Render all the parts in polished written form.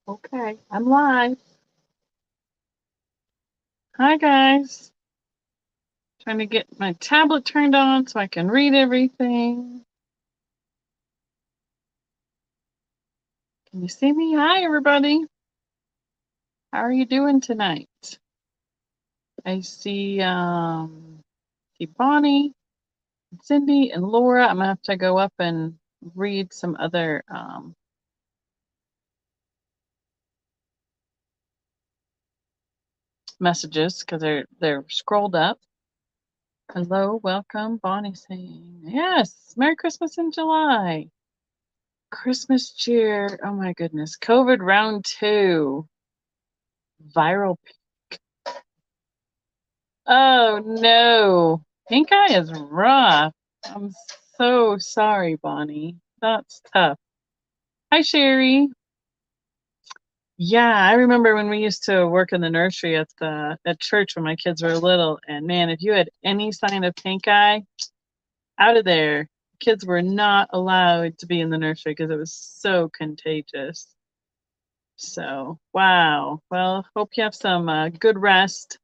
Okay, I'm live. Hi, guys. Trying to get my tablet turned on so I can read everything. Can you see me? Hi, everybody. How are you doing tonight? I see Bonnie, Cindy, and Laura. I'm going to have to go up and read some other messages because they're scrolled up. Hello, welcome. Bonnie saying, yes, Merry Christmas in July. Christmas cheer. Oh my goodness. COVID round 2. Viral. Oh no. Pink eye is rough. I'm so sorry, Bonnie. That's tough. Hi, Sherry. Yeah, I remember when we used to work in the nursery at church when my kids were little, and man, if you had any sign of pink eye, out of there. Kids were not allowed to be in the nursery because it was so contagious. So, wow. Well, hope you have some good rest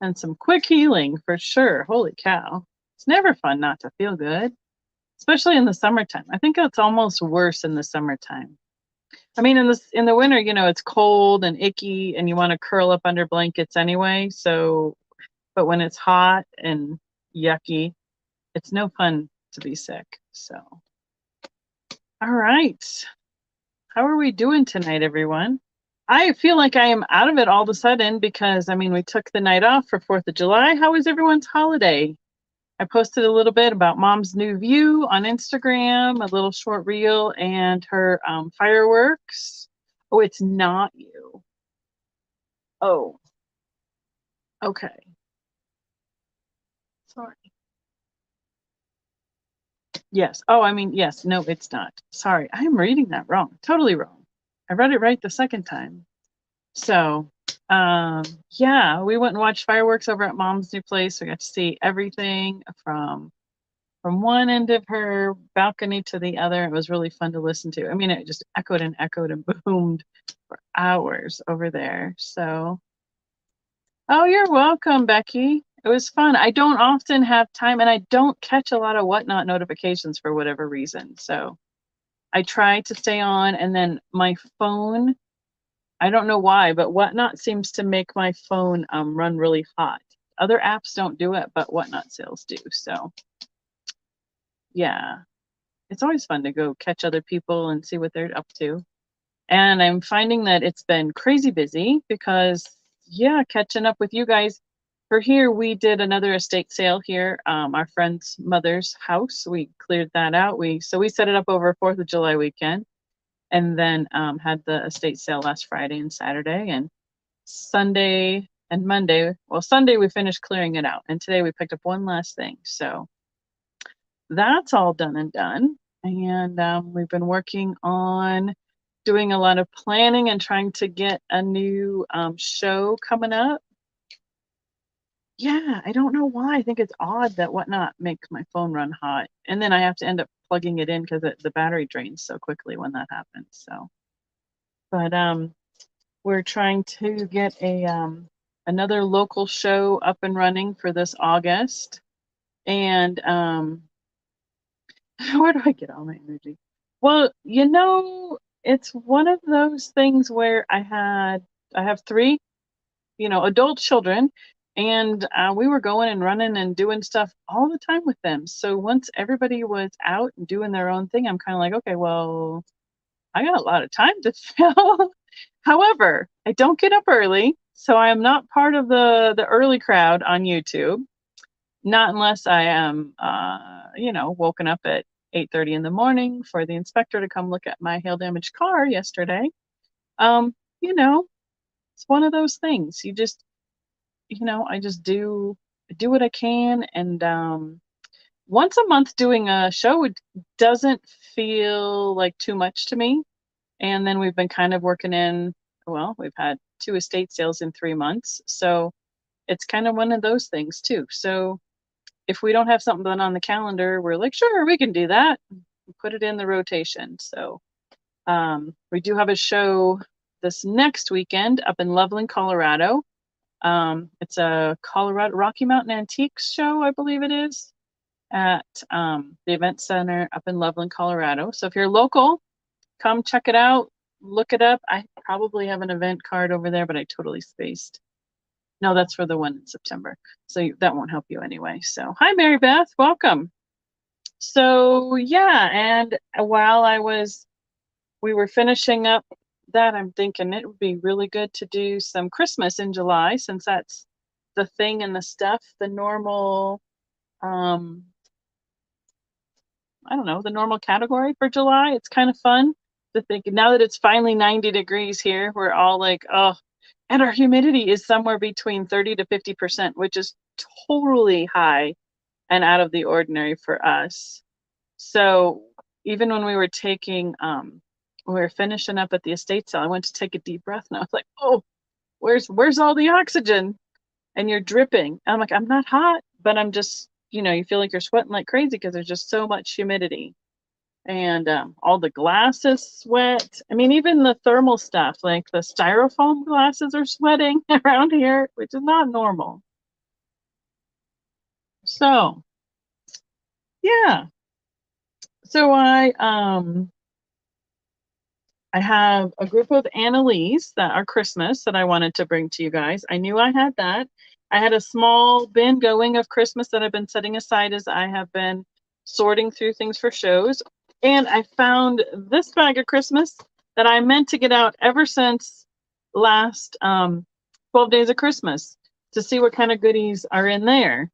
and some quick healing for sure. Holy cow. It's never fun not to feel good, especially in the summertime. I think it's almost worse in the summertime. I mean, in the winter, it's cold and icky and you want to curl up under blankets anyway. So, but when it's hot and yucky, it's no fun to be sick. So, all right. How are we doing tonight, everyone? I feel like I am out of it all of a sudden because, I mean, we took the night off for 4th of July. How was everyone's holiday? I posted a little bit about Mom's new view on Instagram, a little short reel, and her fireworks. Oh, it's not you. Oh, okay. Sorry. Yes. Oh, I mean, yes. No, it's not. Sorry. I am reading that wrong. Totally wrong. I read it right the second time. So, yeah, we went and watched fireworks over at Mom's new place. We got to see everything from one end of her balcony to the other. It was really fun to listen to. I mean, it just echoed and echoed and boomed for hours over there. So, oh, you're welcome, Becky. It was fun. I don't often have time and I don't catch a lot of whatnot notifications for whatever reason. So I try to stay on, and then my phone, I don't know why, but whatnot seems to make my phone run really hot. Other apps don't do it, but whatnot sales do. So yeah, it's always fun to go catch other people and see what they're up to. And I'm finding that it's been crazy busy because, yeah, catching up with you guys. For here, we did another estate sale here, our friend's mother's house. We cleared that out. So we set it up over 4th of July weekend, and then had the estate sale last Friday and Saturday, and Sunday and Monday. Well, Sunday we finished clearing it out, and today we picked up one last thing. So that's all done and done. And we've been working on doing a lot of planning and trying to get a new show coming up. Yeah, I don't know why. I think it's odd that whatnot makes my phone run hot. And then I have to end up plugging it in because the battery drains so quickly when that happens. So, but we're trying to get another local show up and running for this August. And where do I get all my energy? Well, it's one of those things where I have 3, adult children, and we were going and running and doing stuff all the time with them. So once everybody was out and doing their own thing, I'm kind of like, okay, well, I got a lot of time to fill. However, I don't get up early, so I am not part of the early crowd on YouTube. Not unless I am, woken up at 8:30 in the morning for the inspector to come look at my hail damaged car yesterday. Um, you know, it's one of those things. You just, I just do what I can, and once a month doing a show doesn't feel like too much to me. And then we've been kind of working in. Well, we've had 2 estate sales in 3 months, so it's kind of one of those things too. So if we don't have something on the calendar, we're like, sure, we can do that. Put it in the rotation. So We do have a show this next weekend up in Loveland, Colorado. It's a Colorado Rocky Mountain Antiques show, I believe it is, at the event center up in Loveland, Colorado. So if you're local, come check it out, look it up. I probably have an event card over there, but I totally spaced. No, that's for the one in September. So that won't help you anyway. So hi, Mary Beth, welcome. So yeah, and while we were finishing up that, I'm thinking it would be really good to do some Christmas in July, since that's the thing and the stuff, the normal, I don't know, the normal category for July. It's kind of fun to think now that it's finally 90 degrees here, we're all like, oh, and our humidity is somewhere between 30 to 50%, which is totally high and out of the ordinary for us. So even when we were finishing up at the estate sale, I went to take a deep breath and I was like, oh, where's all the oxygen? And you're dripping. I'm like, I'm not hot, but I'm just, you feel like you're sweating like crazy because there's just so much humidity. And all the glass is sweat. I mean, even the thermal stuff, like the styrofoam glasses are sweating around here, which is not normal. So, yeah. So I have a group of Annalise that are Christmas that I wanted to bring to you guys. I knew I had that. I had a small bin going of Christmas that I've been setting aside as I have been sorting through things for shows. And I found this bag of Christmas that I meant to get out ever since last 12 Days of Christmas to see what kind of goodies are in there.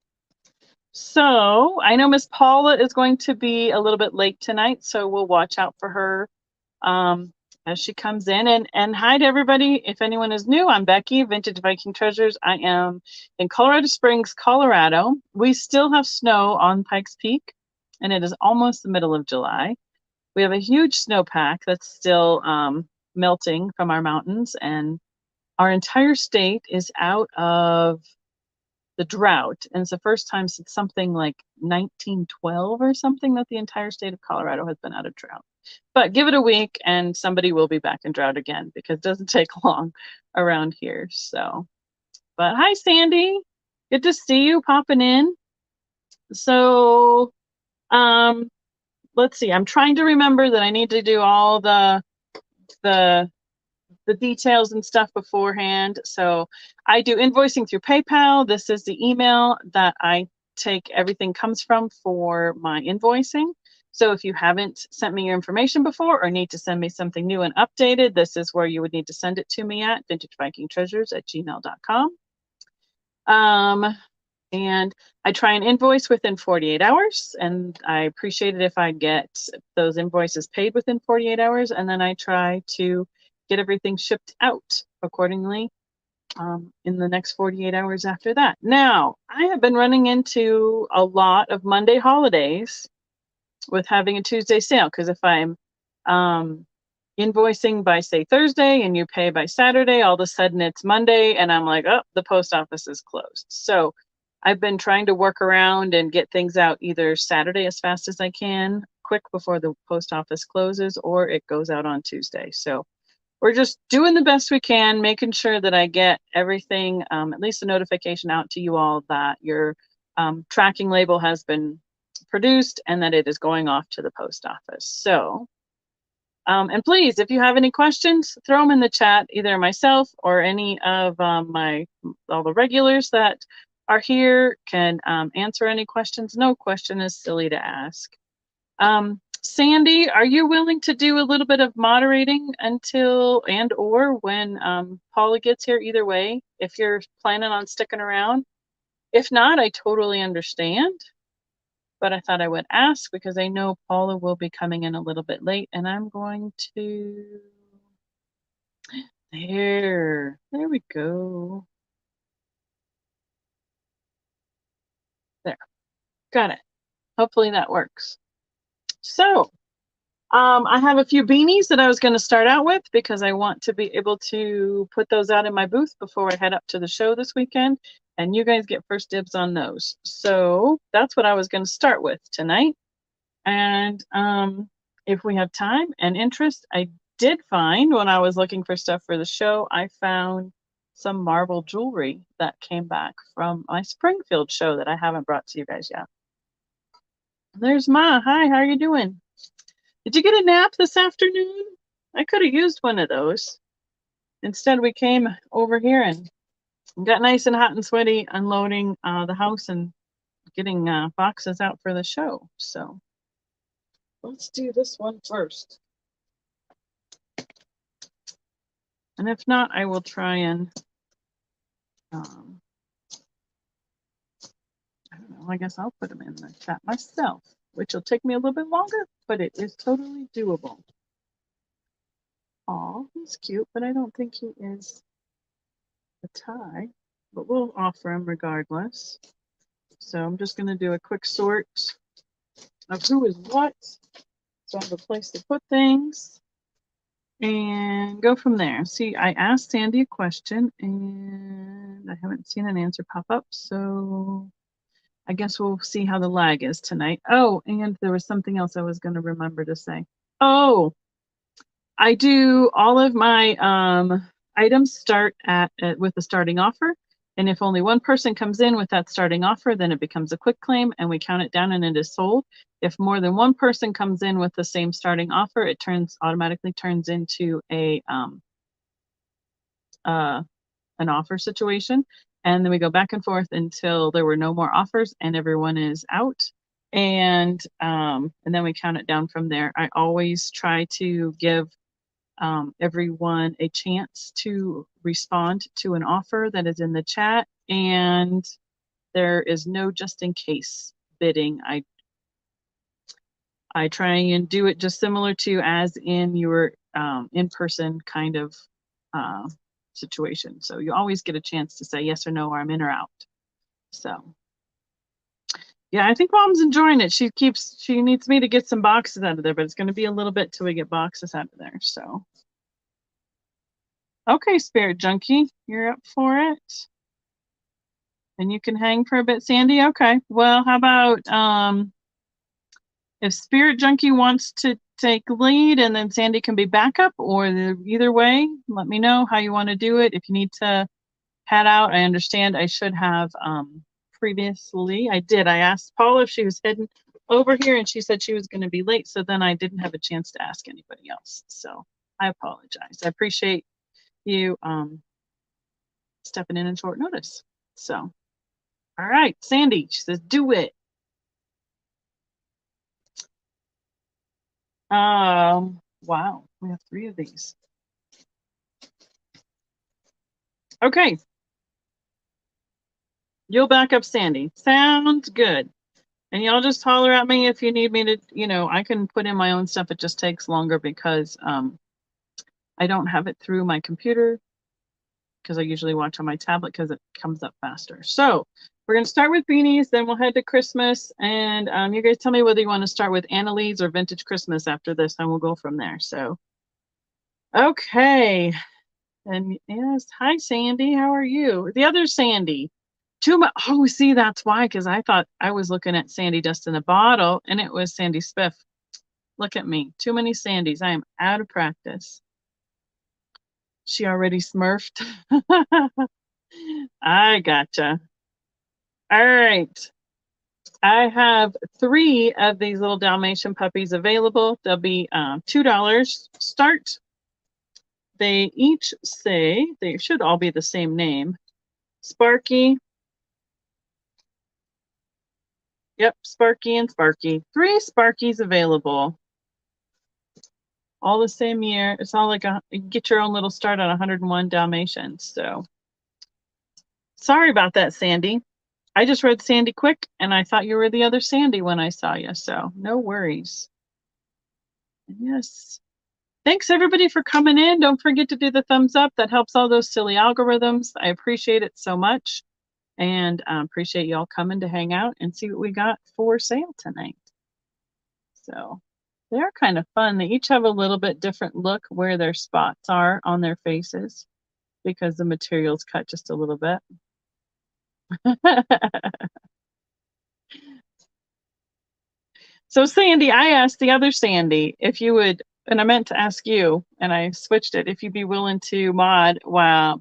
So I know Miss Paula is going to be a little bit late tonight, so we'll watch out for her as she comes in. And hi to everybody. If anyone is new, I'm Becky, Vintage Viking Treasures. I am in Colorado Springs, Colorado. We still have snow on Pikes Peak, and it is almost the middle of July. We have a huge snowpack that's still melting from our mountains, and our entire state is out of the drought. And it's the first time since something like 1912 or something that the entire state of Colorado has been out of drought. But give it a week and somebody will be back in drought again, because it doesn't take long around here. So, but hi, Sandy. Good to see you popping in. So, let's see. I'm trying to remember that I need to do all the details and stuff beforehand. So I do invoicing through PayPal. This is the email that I take everything comes from for my invoicing. So if you haven't sent me your information before or need to send me something new and updated, this is where you would need to send it to me at vintagevikingtreasures@gmail.com. And I try and invoice within 48 hours, and I appreciate it if I get those invoices paid within 48 hours, and then I try to get everything shipped out accordingly in the next 48 hours after that. Now, I have been running into a lot of Monday holidays with having a Tuesday sale, because if I'm invoicing by, say, Thursday and you pay by Saturday, all of a sudden it's Monday and I'm like, oh, the post office is closed. So I've been trying to work around and get things out either Saturday as fast as I can, quick before the post office closes, or it goes out on Tuesday. So we're just doing the best we can, making sure that I get everything, at least a notification out to you all that your tracking label has been produced and that it is going off to the post office. So, and please, if you have any questions, throw them in the chat, either myself or any of all the regulars that are here can answer any questions. No question is silly to ask. Sandy, are you willing to do a little bit of moderating until or when Paula gets here? Either way, if you're planning on sticking around. If not, I totally understand. But I thought I would ask because I know Paula will be coming in a little bit late, and I'm going to... There we go. There, got it. Hopefully that works. So, I have a few beanies that I was going to start out with because I want to be able to put those out in my booth before I head up to the show this weekend, and you guys get first dibs on those. So that's what I was going to start with tonight. And if we have time and interest, I did find when I was looking for stuff for the show, I found some marble jewelry that came back from my Springfield show that I haven't brought to you guys yet. There's Ma. Hi, how are you doing? Did you get a nap this afternoon? I could have used one of those. Instead, we came over here and got nice and hot and sweaty unloading the house and getting boxes out for the show. So let's do this one first. And if not, I will try and, I don't know, I guess I'll put them in the chat myself, which will take me a little bit longer, but it is totally doable. Oh, he's cute, but I don't think he is a tie, but we'll offer him regardless. So I'm just going to do a quick sort of who is what, so I have a place to put things, and go from there. See, I asked Sandy a question, and I haven't seen an answer pop up, so I guess we'll see how the lag is tonight. Oh, and there was something else I was going to remember to say. Oh, I do all of my items start with the starting offer. And if only one person comes in with that starting offer, then it becomes a quick claim and we count it down and it is sold. If more than one person comes in with the same starting offer, it automatically turns into an offer situation. And then we go back and forth until there were no more offers and everyone is out. And then we count it down from there. I always try to give everyone a chance to respond to an offer that is in the chat, and there is no just in case bidding. I try and do it just similar to as in your in-person kind of situation. So you always get a chance to say yes or no, or I'm in or out. So yeah, I think Mom's enjoying it. She needs me to get some boxes out of there, but it's going to be a little bit till we get boxes out of there. So okay, Spirit Junkie, you're up for it. And you can hang for a bit, Sandy? Okay. Well, how about if Spirit Junkie wants to take lead and then Sandy can be backup, or either way, let me know how you want to do it. If you need to head out, I understand. I should have previously. I did. I asked Paula if she was heading over here and she said she was going to be late. So then I didn't have a chance to ask anybody else. So I apologize. I appreciate you stepping in short notice. So, all right, Sandy, she says, do it. Wow, we have 3 of these. Okay. You'll back up Sandy. Sounds good. And y'all just holler at me if you need me to, I can put in my own stuff. It just takes longer because I don't have it through my computer, because I usually watch on my tablet because it comes up faster. So we're going to start with beanies, then we'll head to Christmas. And you guys tell me whether you want to start with Annalise or Vintage Christmas after this, and we'll go from there. So, okay. And yes, hi, Sandy. How are you? The other Sandy. Oh, see, that's why, because I thought I was looking at Sandy Dust in a Bottle, and it was Sandy Spiff. Look at me. Too many Sandys. I am out of practice. She already smurfed. I gotcha. All right. I have 3 of these little Dalmatian puppies available. They'll be $2 start. They each say, they should all be the same name. Sparky. Yep, Sparky and Sparky. 3 Sparkies available. All the same year. It's all like you get your own little start on 101 Dalmatians. So sorry about that, Sandy. I just read Sandy quick, and I thought you were the other Sandy when I saw you. So no worries. Yes. Thanks, everybody, for coming in. Don't forget to do the thumbs up. That helps all those silly algorithms. I appreciate it so much. And appreciate y'all coming to hang out and see what we got for sale tonight. So they're kind of fun. They each have a little bit different look where their spots are on their faces because the material's cut just a little bit. So Sandy, I asked the other Sandy if you would and I meant to ask you, and I switched it, if you'd be willing to mod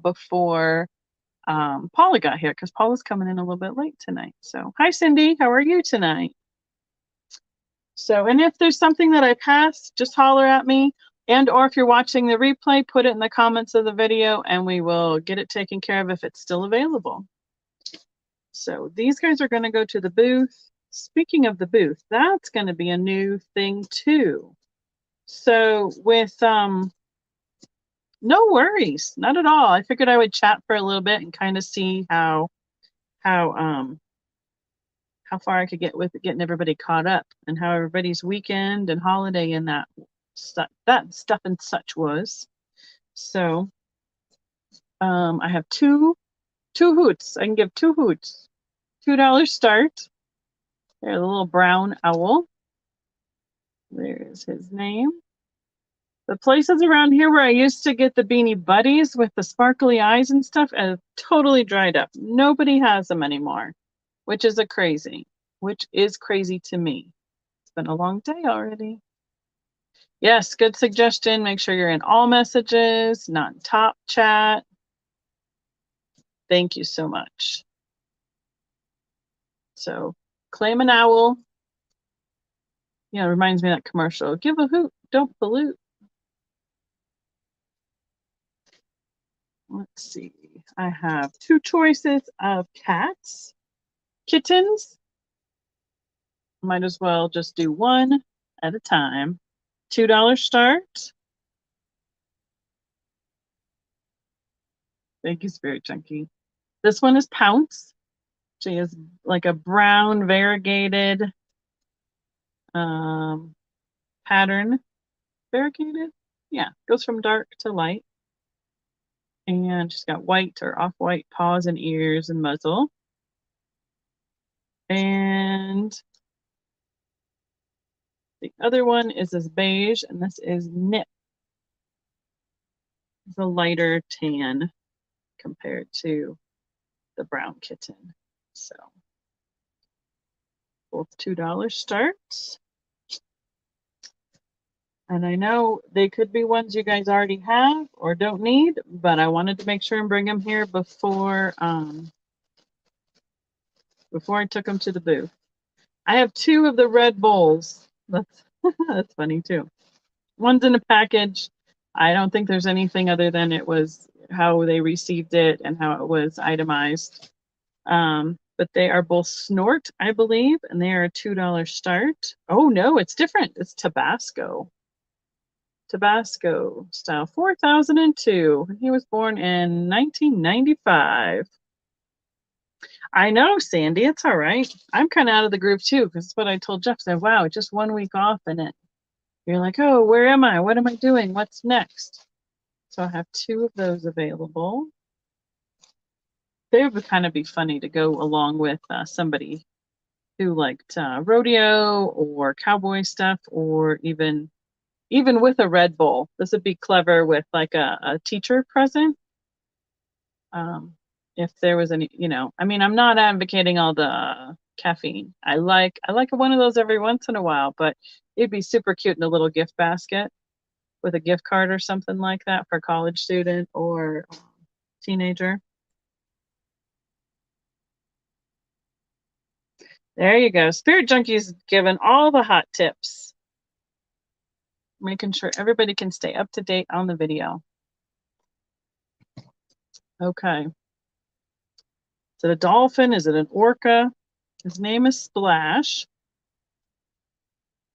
before Paula got here, because Paula's coming in a little bit late tonight. So, hi, Cindy. How are you tonight? So, and if there's something that I passed, just holler at me. And or if you're watching the replay, put it in the comments of the video and we will get it taken care of if it's still available. So these guys are going to go to the booth. Speaking of the booth, that's going to be a new thing too. So with no worries, not at all. I figured I would chat for a little bit and kind of see how far I could get with getting everybody caught up and how everybody's weekend and holiday and that stuff and such was. So I have two hoots. I can give 2 hoots. $2 start. There's a little brown owl. There's his name. The places around here where I used to get the Beanie Buddies with the sparkly eyes and stuff have totally dried up. Nobody has them anymore, which is crazy to me. It's been a long day already. Yes, good suggestion. Make sure you're in all messages, not in top chat. Thank you so much. So claim an owl. Yeah, it reminds me of that commercial. Give a hoot, don't pollute. Let's see. I have 2 choices of cats. Kittens. Might as well just do one at a time. $2 start. Thank you, Spirit Chunky. This one is Pounce. She is like a brown variegated pattern. Variegated? Yeah, goes from dark to light. And she's got white or off-white paws and ears and muzzle. And the other one is this beige, and this is Nip. It's a lighter tan compared to the brown kitten. So both $2 starts. And I know they could be ones you guys already have or don't need, but I wanted to make sure and bring them here before I took them to the booth. I have 2 of the red bowls. That's that's funny too. One's in a package. I don't think there's anything other than it was how they received it and how it was itemized. But they are both Snort, I believe, and they are a $2 start. Oh no, it's different. It's Tabasco. Tabasco style 4002. He was born in 1995. I know, Sandy. It's all right. I'm kind of out of the group too, because it's what I told Jeff. I said, wow, just 1 week off in it. You're like, oh, where am I? What am I doing? What's next? So I have 2 of those available. They would kind of be funny to go along with somebody who liked rodeo or cowboy stuff, or even with a Red Bull. This would be clever with like a teacher present. If there was any, I mean, I'm not advocating all the caffeine. I like one of those every once in a while, but it'd be super cute in a little gift basket with a gift card or something like that for a college student or teenager. There you go. Spirit Junkie's given all the hot tips, making sure everybody can stay up to date on the video. Okay. Is it a dolphin? Is it an orca? His name is Splash.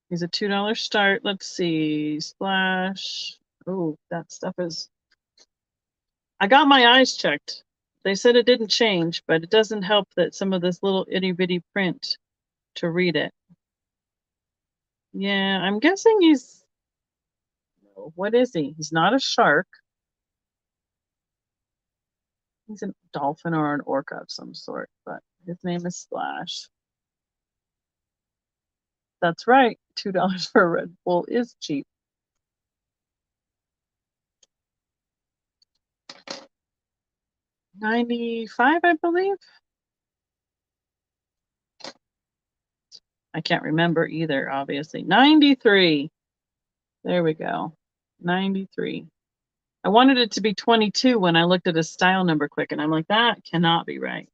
He's a $2 start. Let's see. Splash. Oh, that stuff is... I got my eyes checked. They said it didn't change, but it doesn't help that some of this little itty bitty print to read it. Yeah, I'm guessing he's... What is he? He's not a shark. He's a dolphin or an orca of some sort, but his name is Splash. That's right. $2 for a Red Bull is cheap. $95, I believe. I can't remember either, obviously. $93. There we go. 93. I wanted it to be 22 when I looked at his style number quick, and I'm like, that cannot be right.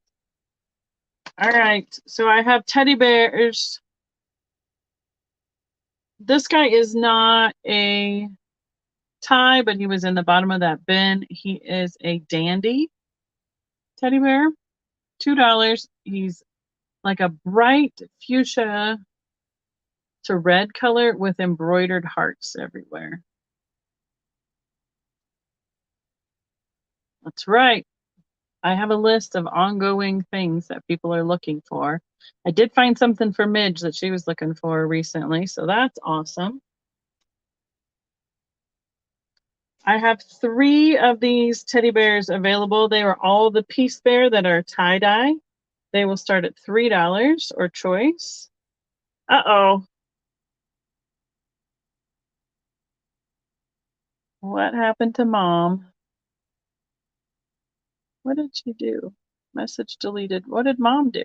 All right, so I have teddy bears. This guy is not a tie, but he was in the bottom of that bin. He is a dandy teddy bear. $2. He's like a bright fuchsia to red color with embroidered hearts everywhere. That's right. I have a list of ongoing things that people are looking for. I did find something for Midge that she was looking for recently, so that's awesome. I have 3 of these teddy bears available. They are all the Peace Bear that are tie-dye. They will start at $3 or choice. Uh-oh. What happened to Mom? What did she do? Message deleted. What did Mom do?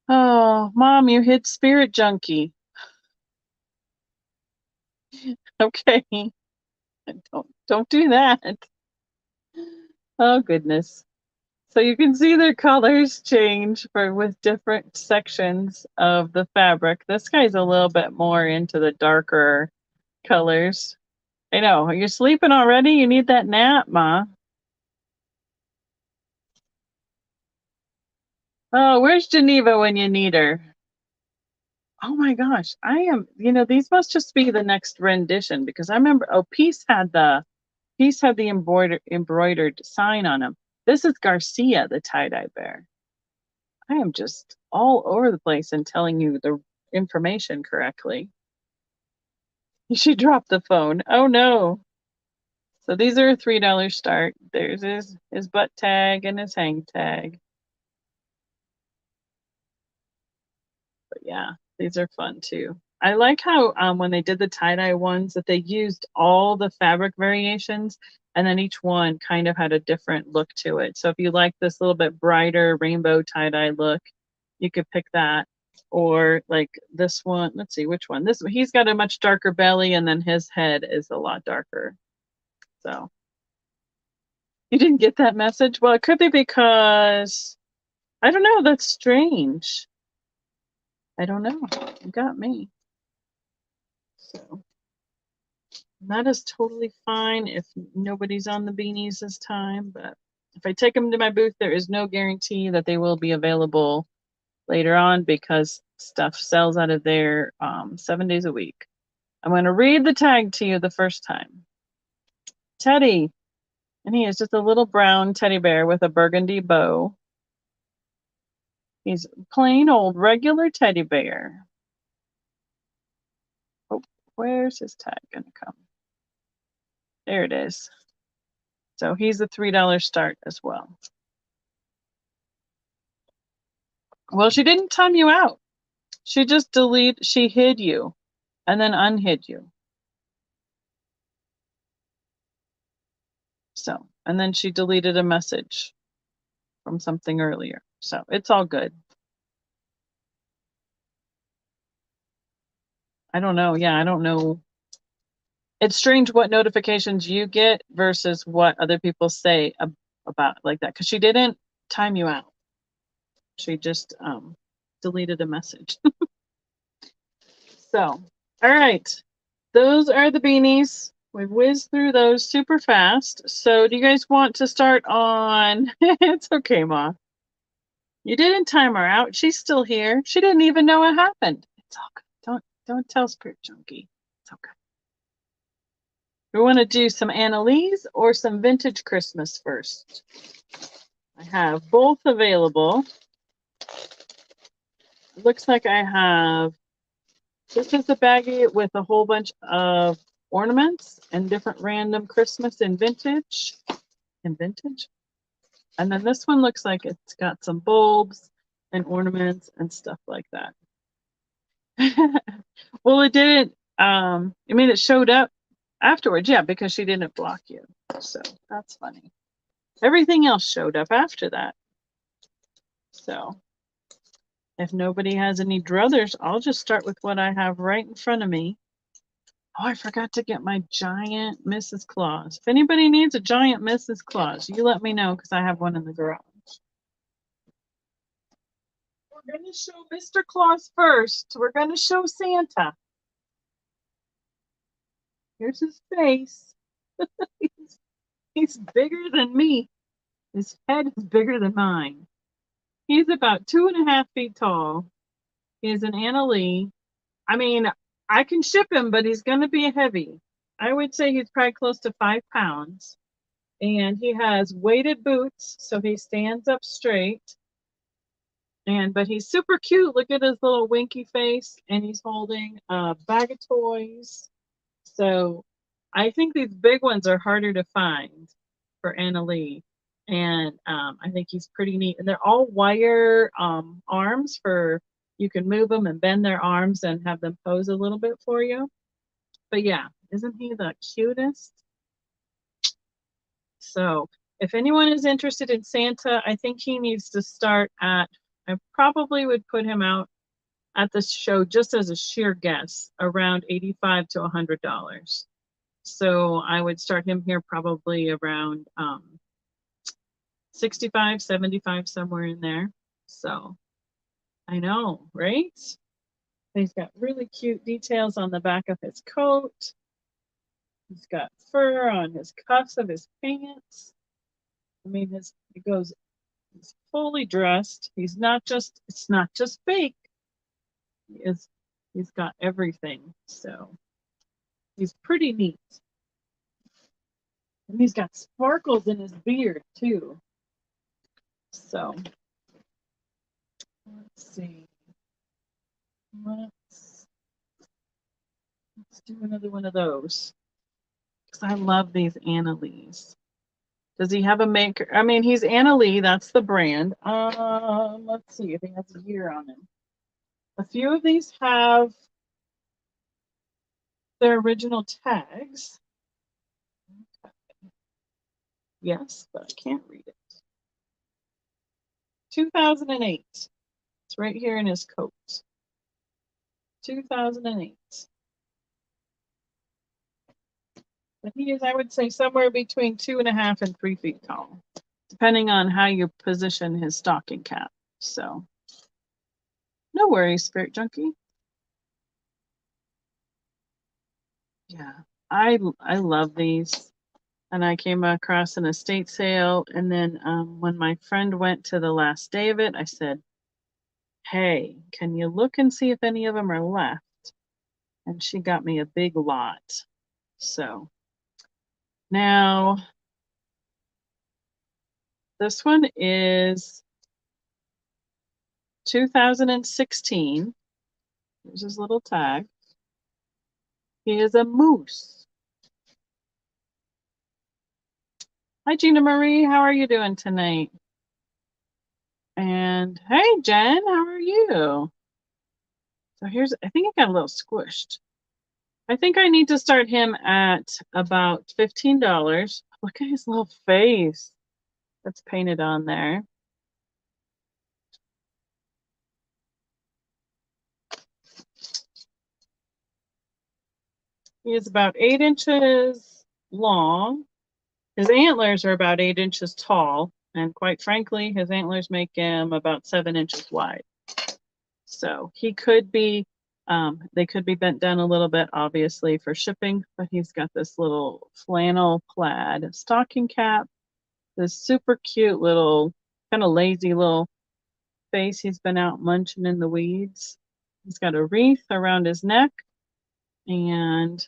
Oh, Mom, you hit Spirit Junkie. Okay. Don't do that. Oh, goodness. So you can see their colors change with different sections of the fabric. This guy's a little bit more into the darker colors. I know. You're sleeping already? You need that nap, Ma. Oh, where's Geneva when you need her? Oh my gosh. These must just be the next rendition because I remember, Peace had the embroidered sign on him. This is Garcia, the tie-dye bear. I am just all over the place in telling you the information correctly. She dropped the phone. Oh no. So these are a $3 start. There's his butt tag and his hang tag. But yeah, these are fun too. I like how when they did the tie-dye ones that they used all the fabric variations and then each one kind of had a different look to it. So if you like this little bit brighter rainbow tie-dye look, you could pick that. Or like this one, let's see which one. He's got a much darker belly and then his head is a lot darker. So you didn't get that message? Well, it could be because I don't know, that's strange. I don't know. You got me. So that is totally fine if nobody's on the beanies this time, but if I take them to my booth, there is no guarantee that they will be available later on because stuff sells out of there 7 days a week. I'm going to read the tag to you the first time. Teddy, and he is just a little brown teddy bear with a burgundy bow. He's plain old regular teddy bear. Oh, where's his tag going to come? There it is. So he's a $3 start as well. Well, she didn't time you out. She just she hid you and then unhid you. So, and then she deleted a message from something earlier. So it's all good. I don't know. Yeah, I don't know. It's strange what notifications you get versus what other people say about like that. Because she didn't time you out. She just deleted a message. So, all right. Those are the beanies. We've whizzed through those super fast. So do you guys want to start on? It's okay, Ma. You didn't time her out. She's still here. She didn't even know what happened. It's all good. Don't tell Spirit Junkie. It's okay. We want to do some Annalise or some Vintage Christmas first. I have both available. It looks like I have, this is a baggie with a whole bunch of ornaments and different random Christmas and vintage. And then this one looks like it's got some bulbs and ornaments and stuff like that. Well, it didn't, it showed up afterwards, yeah, because she didn't block you. So that's funny. Everything else showed up after that. So If nobody has any druthers, I'll just start with what I have right in front of me. Oh, I forgot to get my giant Mrs. Claus. If anybody needs a giant Mrs. Claus, you let me know because I have one in the garage. We're going to show Mr. Claus first. We're going to show Santa. Here's his face. He's bigger than me. His head is bigger than mine. He's about 2.5 feet tall. He's an Anna Lee. I mean, I can ship him, but he's going to be heavy. I would say he's probably close to 5 pounds. And he has weighted boots, so he stands up straight. But he's super cute. Look at his little winky face, and he's holding a bag of toys. So I think these big ones are harder to find for Anna Lee. And I think he's pretty neat. And they're all wire arms for you can move them and bend their arms and have them pose a little bit for you. But yeah, isn't he the cutest? So if anyone is interested in Santa, I think he needs to start at, I probably would put him out at the show just as a sheer guess, around $85 to $100. So I would start him here probably around 65, 75, somewhere in there. So I know, right? He's got really cute details on the back of his coat. He's got fur on his cuffs of his pants. I mean, he's fully dressed. It's not just fake. He's got everything. So he's pretty neat. And he's got sparkles in his beard too. So let's see. Let's do another one of those. Because I love these Anna Lees. Does he have a maker? I mean, he's Anna Lee, that's the brand. Let's see if he has a year on him. A few of these have their original tags. Yes, but I can't read it. 2008. It's right here in his coat. 2008. But he is, I would say, somewhere between 2.5 and 3 feet tall, depending on how you position his stocking cap. So, no worries, Spirit Junkie. Yeah, I love these. And I came across an estate sale. And then when my friend went to the last day of it, I said, hey, can you look and see if any of them are left? And she got me a big lot. So now this one is 2016. Here's his little tag. He is a moose. Hi, Gina Marie. How are you doing tonight? And hey, Jen, how are you? So I think it got a little squished. I think I need to start him at about $15. Look at his little face that's painted on there. He is about 8 inches long. His antlers are about 8 inches tall. And quite frankly, his antlers make him about 7 inches wide. So he could be, they could be bent down a little bit, obviously, for shipping, but he's got this little flannel plaid stocking cap, this super cute little, kind of lazy little face. He's been out munching in the weeds. He's got a wreath around his neck, and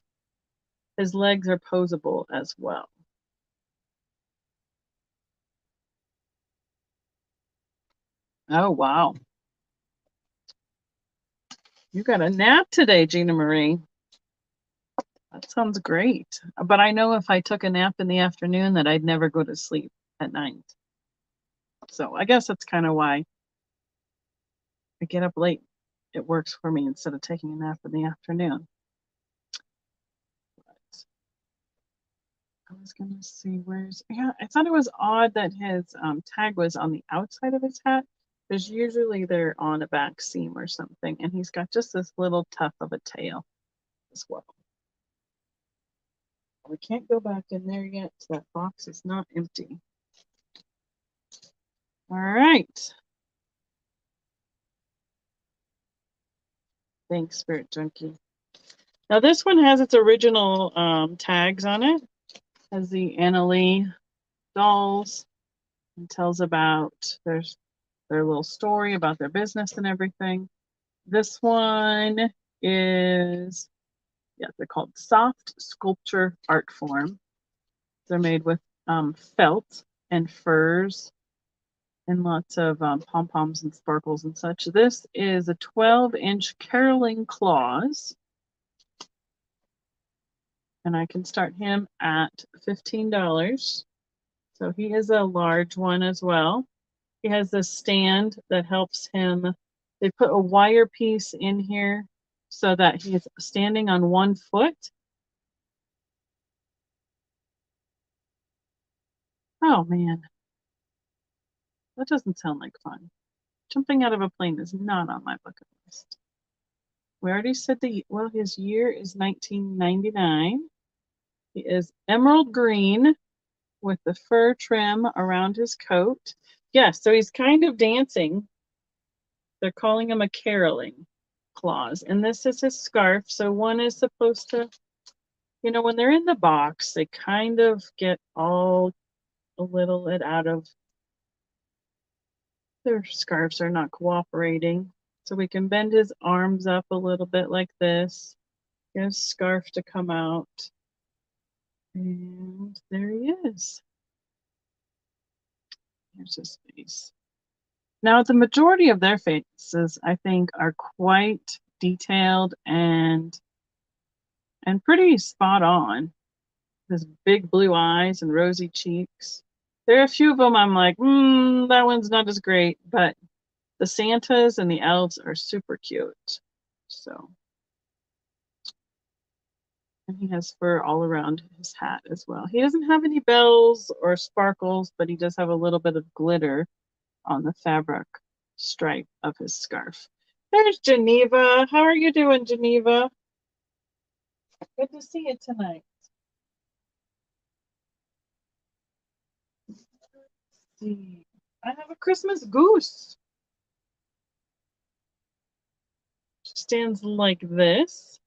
his legs are posable as well. Oh, wow. You got a nap today, Gina Marie. That sounds great. But I know if I took a nap in the afternoon that I'd never go to sleep at night. So I guess that's kind of why I get up late. It works for me instead of taking a nap in the afternoon. But I was going to see yeah, I thought it was odd that his tag was on the outside of his hat. Because usually they're on a back seam or something, and he's got just this little tuft of a tail as well. We can't go back in there yet, so that box is not empty. All right. Thanks, Spirit Junkie. Now this one has its original tags on it. Has the Annalee dolls and tells about their little story about their business and everything. This one is, yeah, they're called soft sculpture art form. They're made with felt and furs and lots of pom-poms and sparkles and such. This is a 12-inch caroling claws. And I can start him at $15. So he is a large one as well. He has this stand that helps him. They put a wire piece in here so that he's standing on one foot. Oh man, that doesn't sound like fun. Jumping out of a plane is not on my bucket list. We already said well, his year is 1999. He is emerald green with the fur trim around his coat. Yes, so he's kind of dancing. They're calling him a caroling claws. And this is his scarf. So one is supposed to, you know, when they're in the box, they kind of get all a little bit out of their scarves are not cooperating. So we can bend his arms up a little bit like this. Get his scarf to come out. And there he is. Here's his face. Now, the majority of their faces, I think, are quite detailed and pretty spot on. His big blue eyes and rosy cheeks. There are a few of them I'm like, that one's not as great, but the Santas and the elves are super cute. So, and he has fur all around his hat as well. He doesn't have any bells or sparkles, but he does have a little bit of glitter on the fabric stripe of his scarf. There's Geneva. How are you doing, Geneva? Good to see you tonight. Let's see. I have a Christmas goose. She stands like this.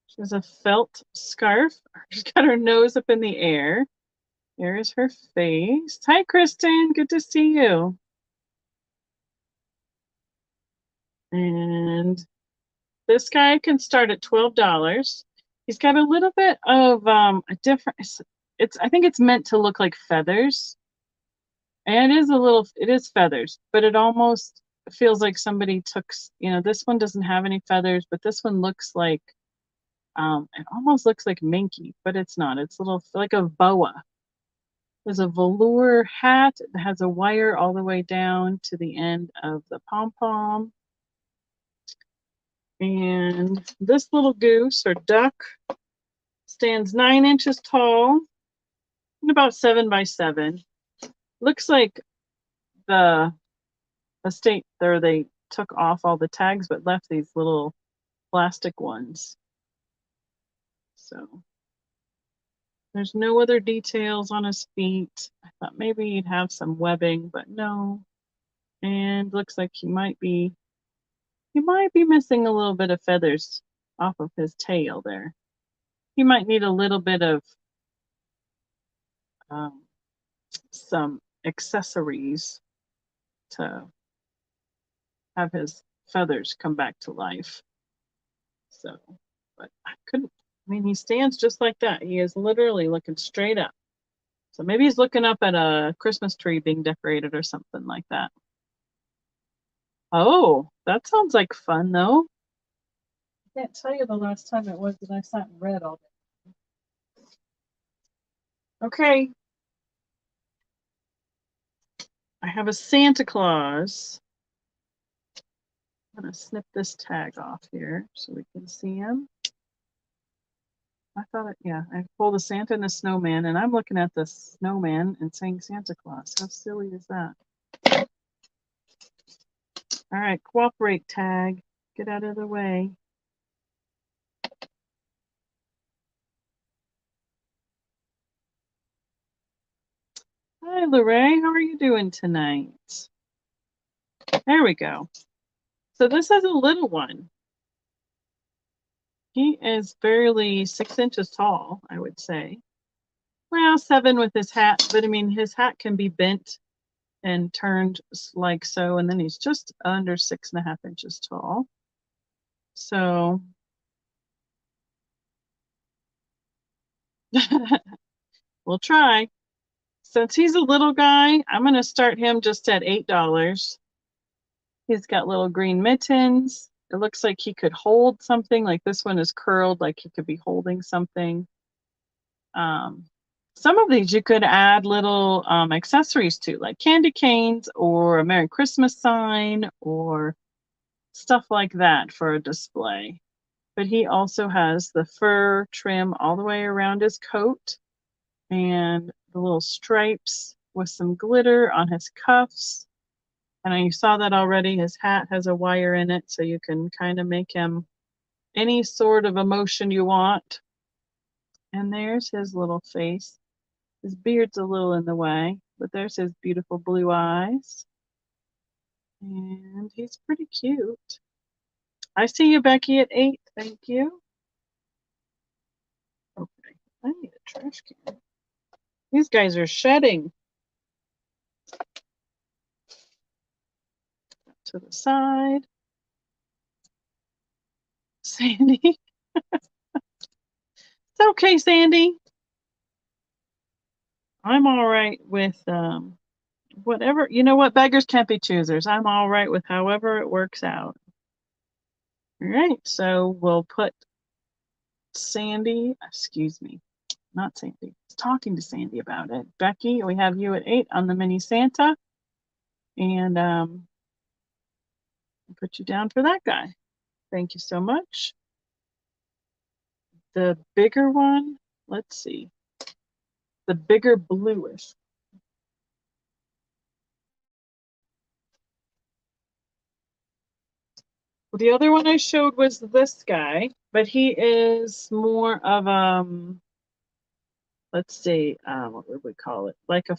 She has a felt scarf. She's got her nose up in the air. There is her face. Hi, Kristen. Good to see you. And this guy can start at $12. He's got a little bit of a different. I think it's meant to look like feathers, and it is feathers, but it almost feels like somebody took. You know, this one doesn't have any feathers, but this one looks like. It almost looks like minky, but it's not. It's little like a boa. There's a velour hat that has a wire all the way down to the end of the pom-pom. And this little goose or duck stands 9 inches tall and about 7 by 7. Looks like the estate there, they took off all the tags but left these little plastic ones. So there's no other details on his feet. I thought maybe he'd have some webbing, but no. And looks like he might be missing a little bit of feathers off of his tail there. He might need a little bit of some accessories to have his feathers come back to life. So, but he stands just like that. He is literally looking straight up. So maybe he's looking up at a Christmas tree being decorated or something like that. Oh, that sounds like fun though. I can't tell you the last time it was that I sat and read all day. Okay. I have a Santa Claus. I'm going to snip this tag off here so we can see him. I pulled a Santa and a snowman, and I'm looking at the snowman and saying Santa Claus. How silly is that? All right, cooperate tag. Get out of the way. Hi, Lorraine. How are you doing tonight? There we go. So this is a little one. He is barely 6 inches tall, I would say. Well, 7 with his hat, but I mean, his hat can be bent and turned like so, and then he's just under 6.5 inches tall. So we'll try. Since he's a little guy, I'm going to start him just at $8. He's got little green mittens. It looks like he could hold something, like this one is curled, like he could be holding something. Some of these you could add little accessories to, like candy canes or a Merry Christmas sign or stuff like that for a display. But he also has the fur trim all the way around his coat and the little stripes with some glitter on his cuffs. And you saw that already. His hat has a wire in it, so you can kind of make him any sort of emotion you want. And there's his little face. His beard's a little in the way, but there's his beautiful blue eyes. And he's pretty cute. I see you, Becky, at 8. Thank you. Okay, I need a trash can. These guys are shedding. To the side. Sandy. It's okay, Sandy. I'm all right with whatever. You know what? Beggars can't be choosers. I'm all right with however it works out. All right, so we'll put Sandy, excuse me, not Sandy. I was talking to Sandy about it. Becky, we have you at 8 on the mini Santa. And put you down for that guy. Thank you so much. The bigger one, let's see. The bigger bluish. Well, the other one I showed was this guy, but he is more of let's see, what would we call it? Like a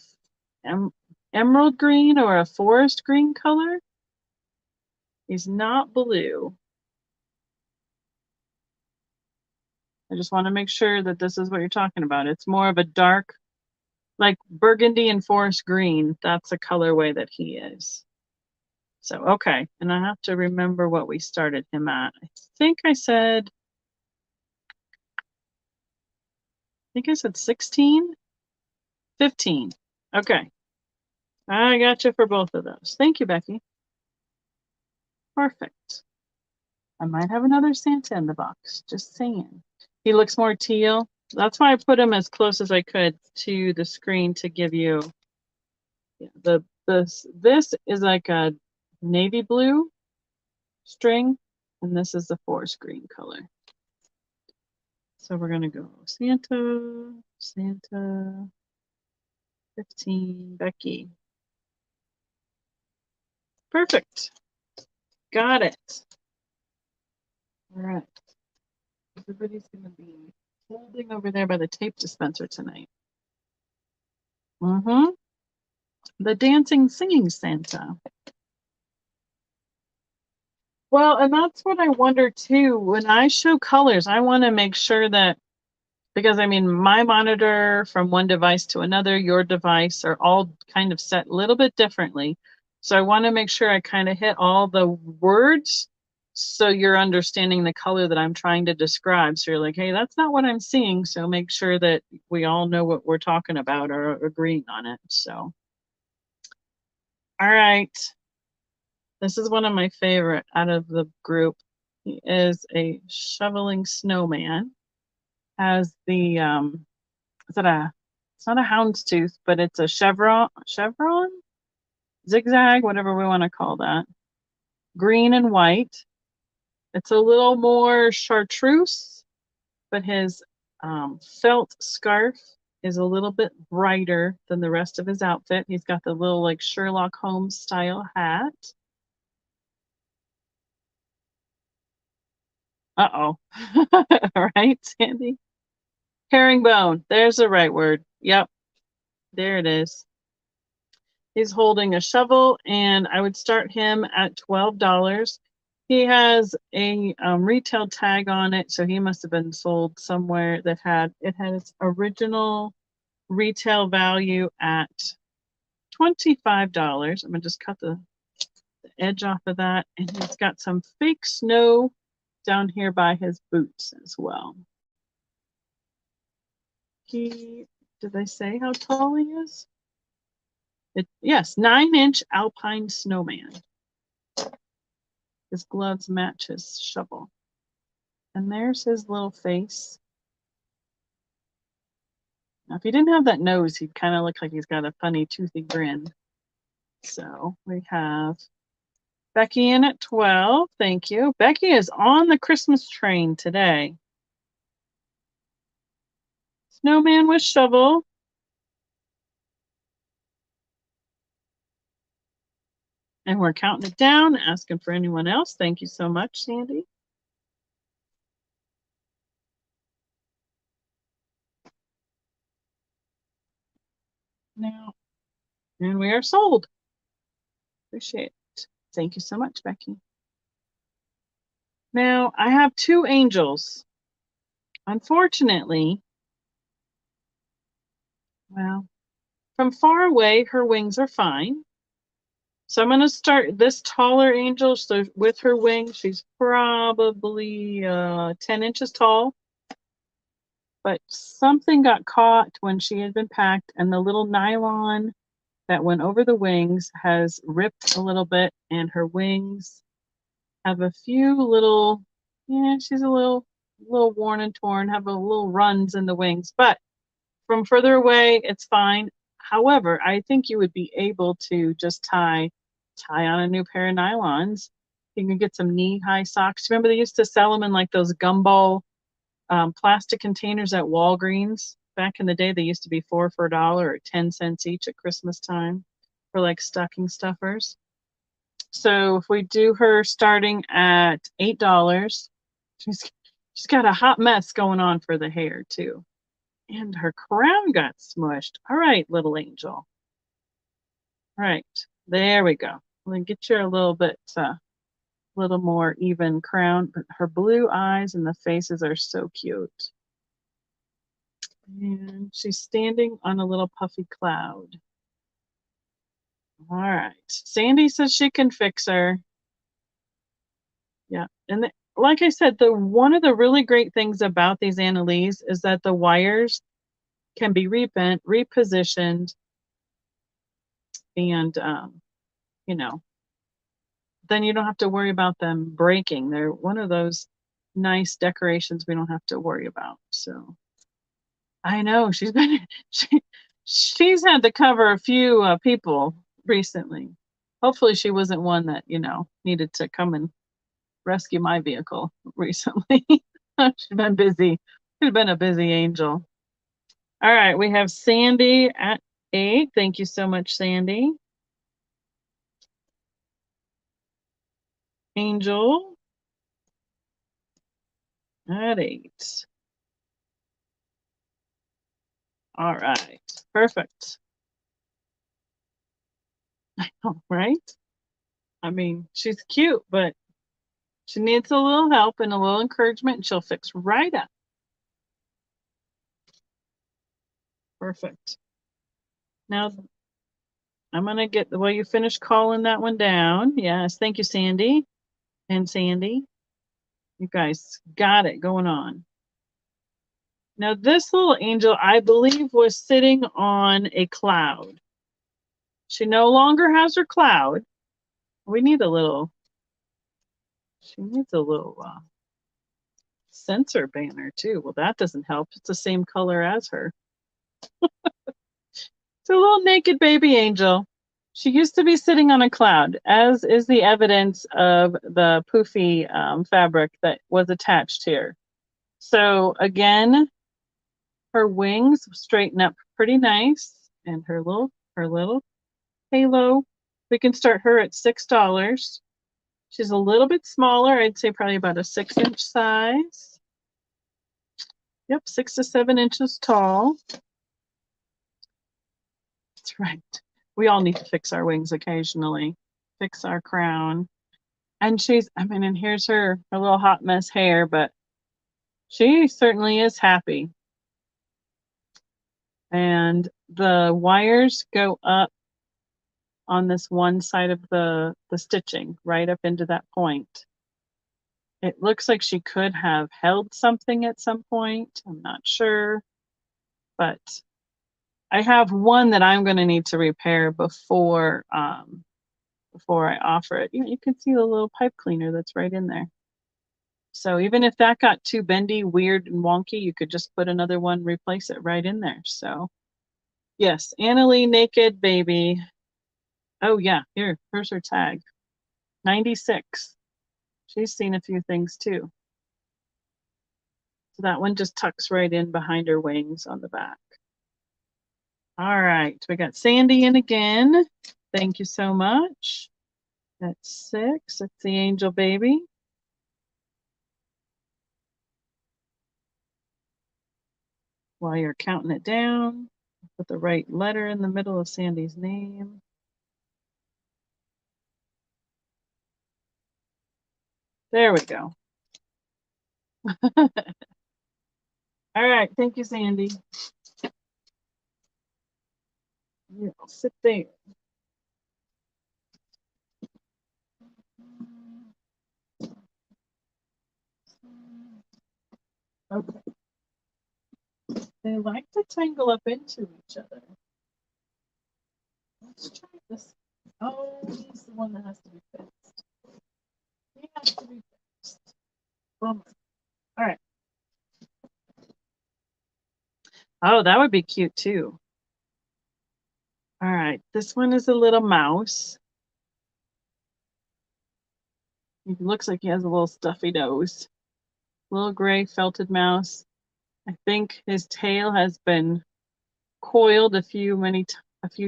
emerald green or a forest green color. He's not blue. I just want to make sure that this is what you're talking about. It's more of a dark, like burgundy and forest green. That's the colorway that he is. So, okay. And I have to remember what we started him at. I think I said 16, 15. Okay. I got you for both of those. Thank you, Becky. Perfect. I might have another Santa in the box. Just saying. He looks more teal. That's why I put him as close as I could to the screen to give you this is like a navy blue string, and this is the forest green color. So we're gonna go Santa, 15, Becky. Perfect. Got it. All right. Everybody's gonna be holding over there by the tape dispenser tonight. The dancing, singing Santa. Well, and that's what I wonder too. When I show colors, I want to make sure that, because I mean, my monitor from one device to another, your device are all kind of set a little bit differently. So I want to make sure I kind of hit all the words so you're understanding the color that I'm trying to describe. So you're like, hey, that's not what I'm seeing. So make sure that we all know what we're talking about or agreeing on it. So, all right. This is one of my favorite out of the group. He is a shoveling snowman. Has the is it a, it's not a houndstooth, but it's a chevron, zigzag, whatever we want to call that. Green and white. It's a little more chartreuse, but his felt scarf is a little bit brighter than the rest of his outfit. He's got the little like Sherlock Holmes style hat. Uh-oh. All right, Sandy. Herringbone. There's the right word. Yep. There it is. He's holding a shovel, and I would start him at $12. He has a retail tag on it, so he must have been sold somewhere that had its original retail value at $25. I'm gonna just cut the edge off of that, and he's got some fake snow down here by his boots as well. Did they say how tall he is? Yes, 9-inch alpine snowman. His gloves match his shovel. And there's his little face. Now, if he didn't have that nose, he'd kind of look like he's got a funny toothy grin. So we have Becky in at 12. Thank you. Becky is on the Christmas train today. Snowman with shovel. And we're counting it down, asking for anyone else. Thank you so much, Sandy. Now, and we are sold. Appreciate it. Thank you so much, Becky. Now, I have 2 angels. Unfortunately, well, from far away, her wings are fine. So I'm going to start this taller angel. So with her wings, she's probably 10 inches tall. But something got caught when she had been packed, and the little nylon that went over the wings has ripped a little bit, and her wings have a few little, she's a little worn and torn, have a little runs in the wings. But from further away, it's fine. However, I think you would be able to just tie on a new pair of nylons. You can get some knee-high socks. Remember they used to sell them in like those gumball plastic containers at Walgreens? Back in the day, they used to be 4 for $1 or 10 cents each at Christmas time for like stocking stuffers. So if we do her starting at $8, she's got a hot mess going on for the hair too. And her crown got smushed. All right, little angel. All right, there we go. We'll get you a little bit, little more even crown. But her blue eyes and the faces are so cute. And she's standing on a little puffy cloud. All right, Sandy says she can fix her. Yeah, and like I said, one of the really great things about these Annalise is that the wires can be rebent, repositioned, and then you don't have to worry about them breaking. They're one of those nice decorations we don't have to worry about. So I know she's had to cover a few people recently. Hopefully she wasn't one that needed to come and rescue my vehicle recently. She's been busy. She's been a busy angel. All right, we have Sandy at 8. Thank you so much, Sandy. Angel at 8. All right, perfect. I know, right? I mean, she's cute, but she needs a little help and a little encouragement, and she'll fix right up. Perfect. Now, I'm going to get, well, you finished calling that one down. Yes, thank you, Sandy. And Sandy, you guys got it going on. Now, this little angel, I believe, was sitting on a cloud. She no longer has her cloud. We need a little, she needs a little sensor banner too. Well, that doesn't help. It's the same color as her. It's a little naked baby angel. She used to be sitting on a cloud, as is the evidence of the poofy fabric that was attached here. So again, her wings straighten up pretty nice, and her little halo. We can start her at $6. She's a little bit smaller. I'd say probably about a 6-inch size. Yep, 6 to 7 inches tall. That's right. We all need to fix our wings occasionally. Fix our crown. And she's, I mean, and here's her little hot mess hair, but she certainly is happy. And the wires go up on this one side of the stitching, right up into that point. It looks like she could have held something at some point. I'm not sure, but I have one that I'm going to need to repair before I offer it. You can see the little pipe cleaner that's right in there. So even if that got too bendy, weird, and wonky, you could just put another one, replace it right in there. So yes, Annalie Naked Baby. Oh yeah, here's her tag. 96. She's seen a few things too. So that one just tucks right in behind her wings on the back. All right, we got Sandy in again. Thank you so much. That's 6. That's the angel baby. While you're counting it down, put the right letter in the middle of Sandy's name. There we go. All right, thank you, Sandy. Yeah, I'll sit there. Okay. They like to tangle up into each other. Let's try this. Oh, he's the one that has to be fixed. He has to be fixed. Bummer. All right. Oh, that would be cute too. All right, this one is a little mouse. He looks like he has a little stuffy nose. Little gray felted mouse. I think his tail has been coiled a few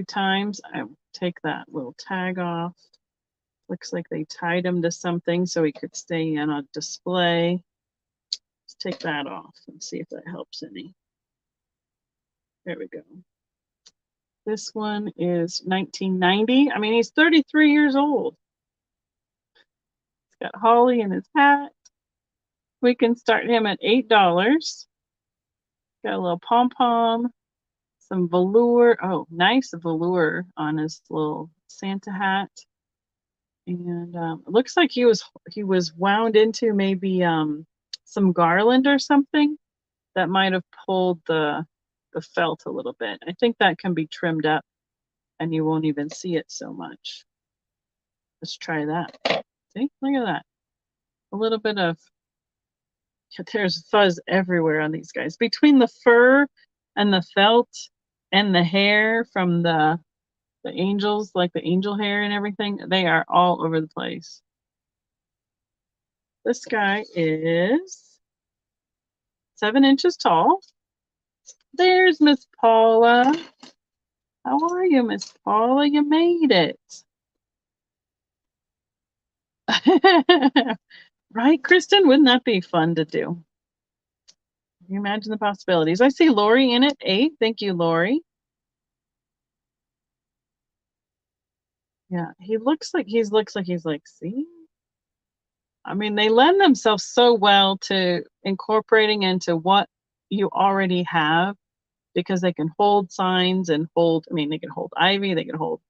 times. I take that little tag off. Looks like they tied him to something so he could stay in a display. Let's take that off and see if that helps any. There we go. This one is 1990. I mean, he's 33 years old. He's got holly in his hat. We can start him at $8. Got a little pom-pom, some velour. Oh, nice velour on his little Santa hat. And it looks like he was wound into maybe some garland or something that might have pulled the felt a little bit. I think that can be trimmed up and you won't even see it so much. Let's try that. See, look at that. A little bit of, there's fuzz everywhere on these guys. Between the fur and the felt and the hair from the angels, like the angel hair and everything, they are all over the place. This guy is 7 inches tall. There's Miss Paula. How are you, Miss Paula? You made it. Right, Kristen? Wouldn't that be fun to do? Can you imagine the possibilities? I see Lori in at 8. Thank you, Lori. Yeah, he looks like he's like, see? I mean, they lend themselves so well to incorporating into what you already have because they can hold signs and they can hold ivy, they can hold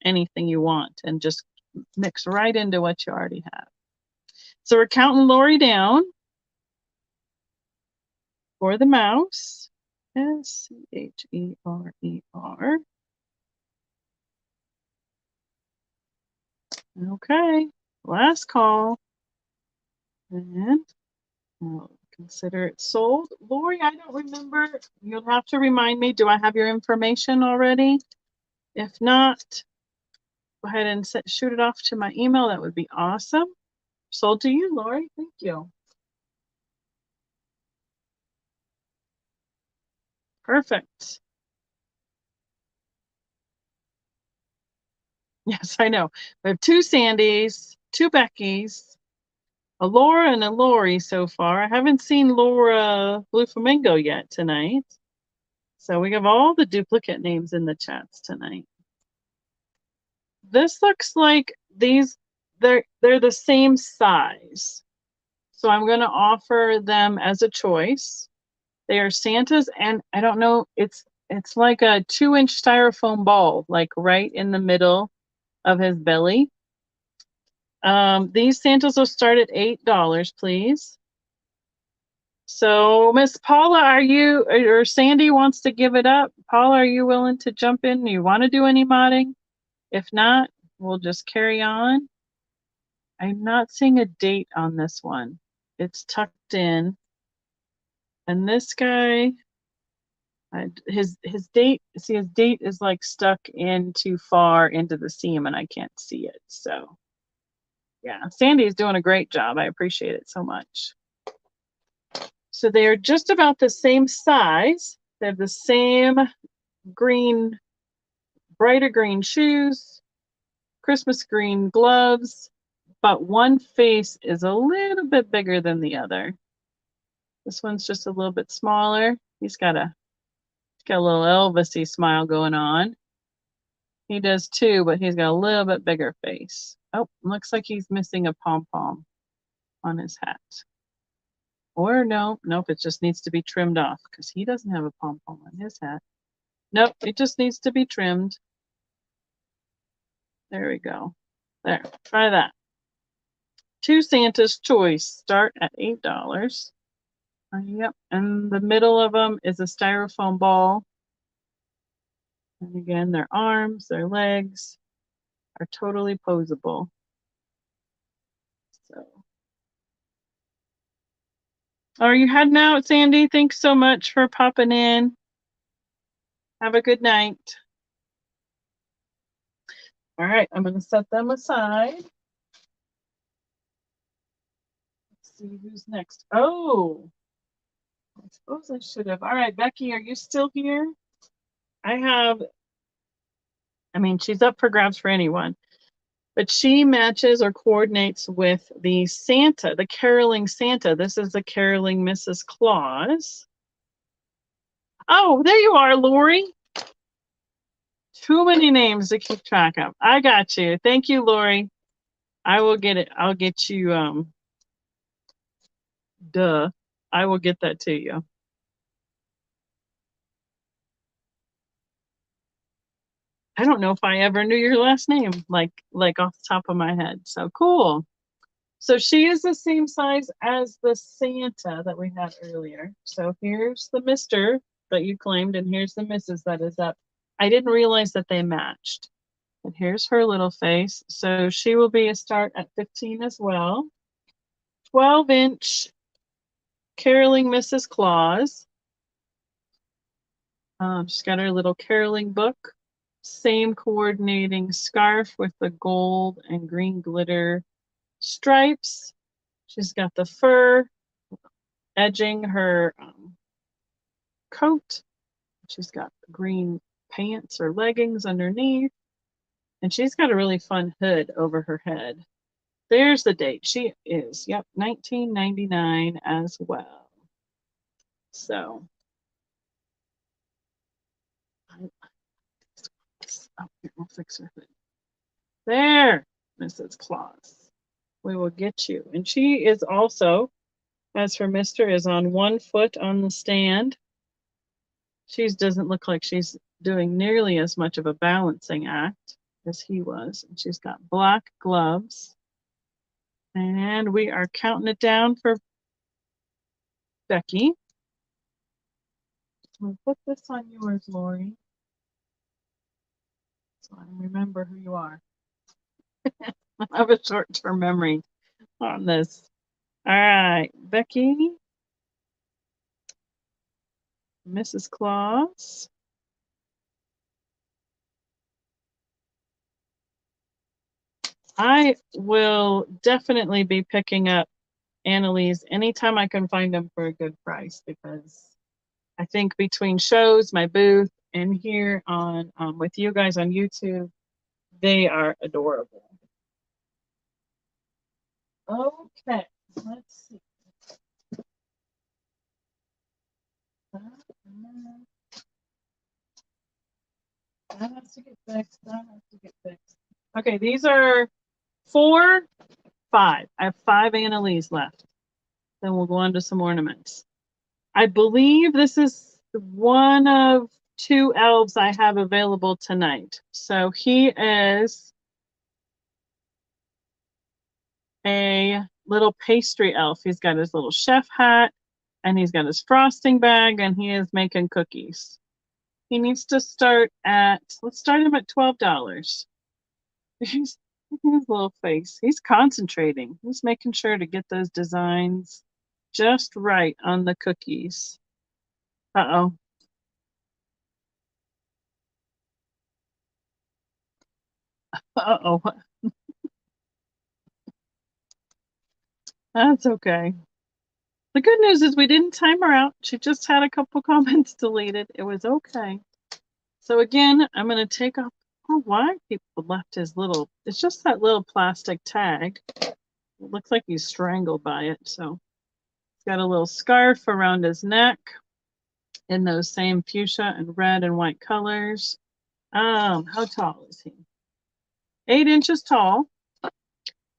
anything you want and just mix right into what you already have. So we're counting Lori down for the mouse. Scherer. Okay, last call. And I'll consider it sold. Lori, I don't remember. You'll have to remind me. Do I have your information already? If not, go ahead and shoot it off to my email. That would be awesome. Sold to you, Lori. Thank you. Perfect. Yes, I know. We have 2 Sandys, 2 Beckys, a Laura and a Lori so far. I haven't seen Laura Blue Flamingo yet tonight. So we have all the duplicate names in the chats tonight. This looks like they're the same size. So I'm going to offer them as a choice. They are Santas, and I don't know, it's like a 2-inch styrofoam ball, like right in the middle of his belly. These Santas will start at $8, please. So Miss Paula, are you, or Sandy wants to give it up? Paula, are you willing to jump in? You want to do any modding? If not, we'll just carry on. I'm not seeing a date on this one. It's tucked in. And this guy, his date, see, his date is like stuck in too far into the seam and I can't see it. So yeah, Sandy is doing a great job. I appreciate it so much. So they are just about the same size. They have the same green, brighter green shoes, Christmas green gloves, but one face is a little bit bigger than the other. This one's just a little bit smaller. He's got a little Elvis-y smile going on. He does too, but he's got a little bit bigger face. Oh, looks like he's missing a pom-pom on his hat. Or nope, it just needs to be trimmed off because he doesn't have a pom-pom on his hat. Nope, it just needs to be trimmed. There we go. There, try that. 2 Santa's Choice start at $8. Yep, and the middle of them is a styrofoam ball. And again, their arms, their legs are totally posable. So, are you heading out, Sandy? Thanks so much for popping in. Have a good night. All right, I'm going to set them aside. Let's see who's next. Oh, I suppose I should have. All right, Becky, are you still here? I mean, she's up for grabs for anyone, but she matches or coordinates with the Santa, the caroling Santa. This is the caroling Mrs. Claus. Oh, there you are, Lori. Too many names to keep track of. I got you. Thank you, Lori. I will get it. I'll get you, duh. I will get that to you. I don't know if I ever knew your last name, like off the top of my head. So cool. So she is the same size as the Santa that we had earlier. So here's the Mr. that you claimed, and here's the Mrs. that is up. I didn't realize that they matched. And here's her little face. So she will be a start at 15 as well. 12-inch caroling Mrs. Claus. She's got her little caroling book. Same coordinating scarf with the gold and green glitter stripes. She's got the fur edging her coat. She's got green pants or leggings underneath. And she's got a really fun hood over her head. There's the date. She is, yep, 1999 as well. So, oh, here, we'll fix her hood. There, Mrs. Claus. We will get you. And she is also, as for Mr., is on 1 foot on the stand. She doesn't look like she's doing nearly as much of a balancing act as he was. And she's got black gloves. And we are counting it down for Becky. I'm going to put this on yours, Lori, so I remember who you are. I have a short-term memory on this. All right, Becky, Mrs. Claus. I will definitely be picking up Annalise anytime I can find them for a good price because I think between shows, my booth, and here on with you guys on YouTube, they are adorable. Okay, let's see. That has to get fixed. That has to get fixed. Okay, these are 4, 5. I have 5 Annalise left. Then we'll go on to some ornaments. I believe this is one of 2 elves I have available tonight. So he is a little pastry elf. He's got his little chef hat and he's got his frosting bag and he is making cookies. He needs to start at, let's start him at $12. He's his little face. He's concentrating. He's making sure to get those designs just right on the cookies. Uh-oh. Uh-oh. That's okay. The good news is we didn't time her out. She just had a couple comments deleted. It was okay. So again, I'm going to take off. Oh, why people left his little, it's just that little plastic tag. It looks like he's strangled by it. So he's got a little scarf around his neck in those same fuchsia and red and white colors. How tall is he? 8 inches tall.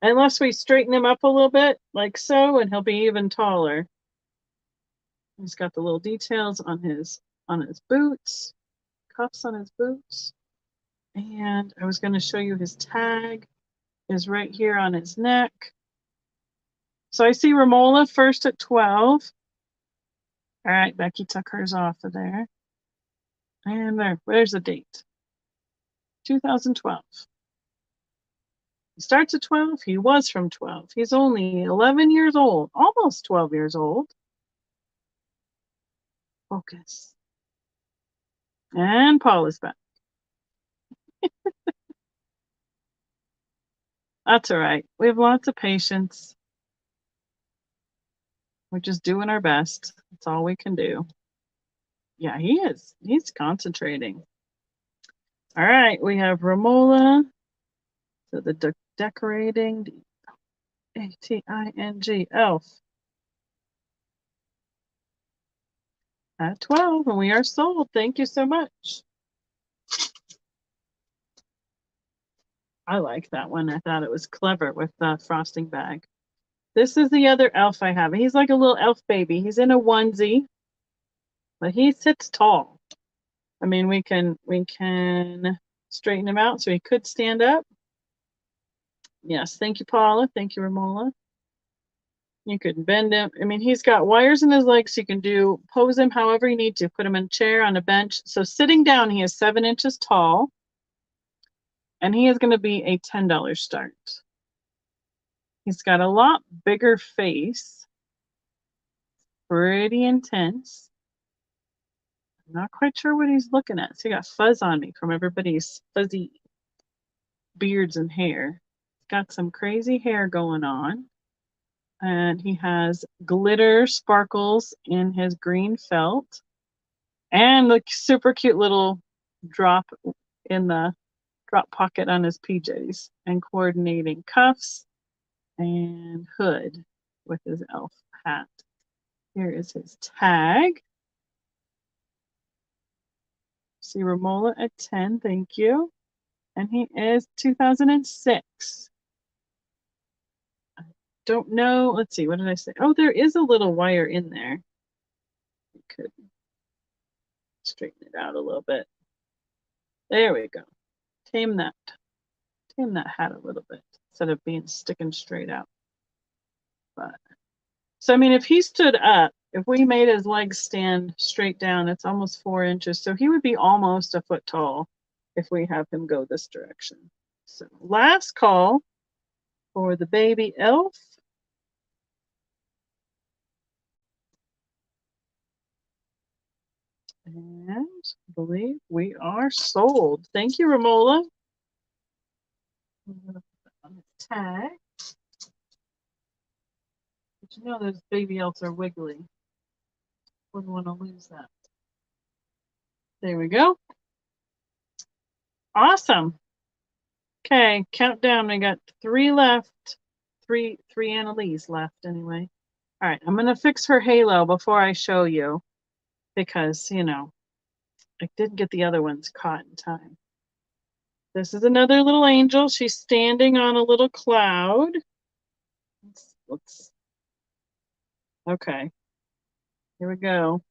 Unless we straighten him up a little bit, like so, and he'll be even taller. He's got the little details on his boots, cuffs on his boots. And I was going to show you his tag is right here on his neck. So I see Romola first at 12. All right, Becky took hers off of there. And there's the date. 2012. He starts at 12. He was from 12. He's only 11 years old, almost 12 years old. Focus. And Paul is back. That's all right. We have lots of patience. We're just doing our best. That's all we can do. Yeah, he is. He's concentrating. All right, we have Romola. So the decorating, A-T-I-N-G, elf. At 12, and we are sold. Thank you so much. I like that one. I thought it was clever with the frosting bag. This is the other elf I have. He's like a little elf baby. He's in a onesie, but he sits tall. I mean, we can straighten him out so he could stand up. Yes, thank you, Paula. Thank you, Romola. You could bend him. I mean, he's got wires in his legs, so you can pose him however you need to. Put him in a chair, on a bench. So sitting down, he is 7 inches tall, and he is going to be a $10 start. He's got a lot bigger face, pretty intense. I'm not quite sure what he's looking at. So he got fuzz on me from everybody's fuzzy beards and hair. Got some crazy hair going on. And he has glitter sparkles in his green felt. And the super cute little drop in the drop pocket on his PJs. And coordinating cuffs and hood with his elf hat. Here is his tag. See Romola at 10, thank you. And he is 2006. I don't know, let's see, what did I say? Oh, there is a little wire in there. We could straighten it out a little bit. There we go. Tame that hat a little bit instead of being sticking straight out. But so I mean, if he stood up, if we made his legs stand straight down, it's almost 4 inches. So he would be almost a foot tall if we have him go this direction. So last call for the baby elf. And I believe we are sold. Thank you, Romola. I'm going to put that on the tag. But you know those baby elves are wiggly. Wouldn't want to lose that. There we go. Awesome. Okay, countdown. We got 3 left. Three Annalise left anyway. All right, I'm gonna fix her halo before I show you because, you know, I didn't get the other ones caught in time. This is another little angel. She's standing on a little cloud. Let's okay. Here we go.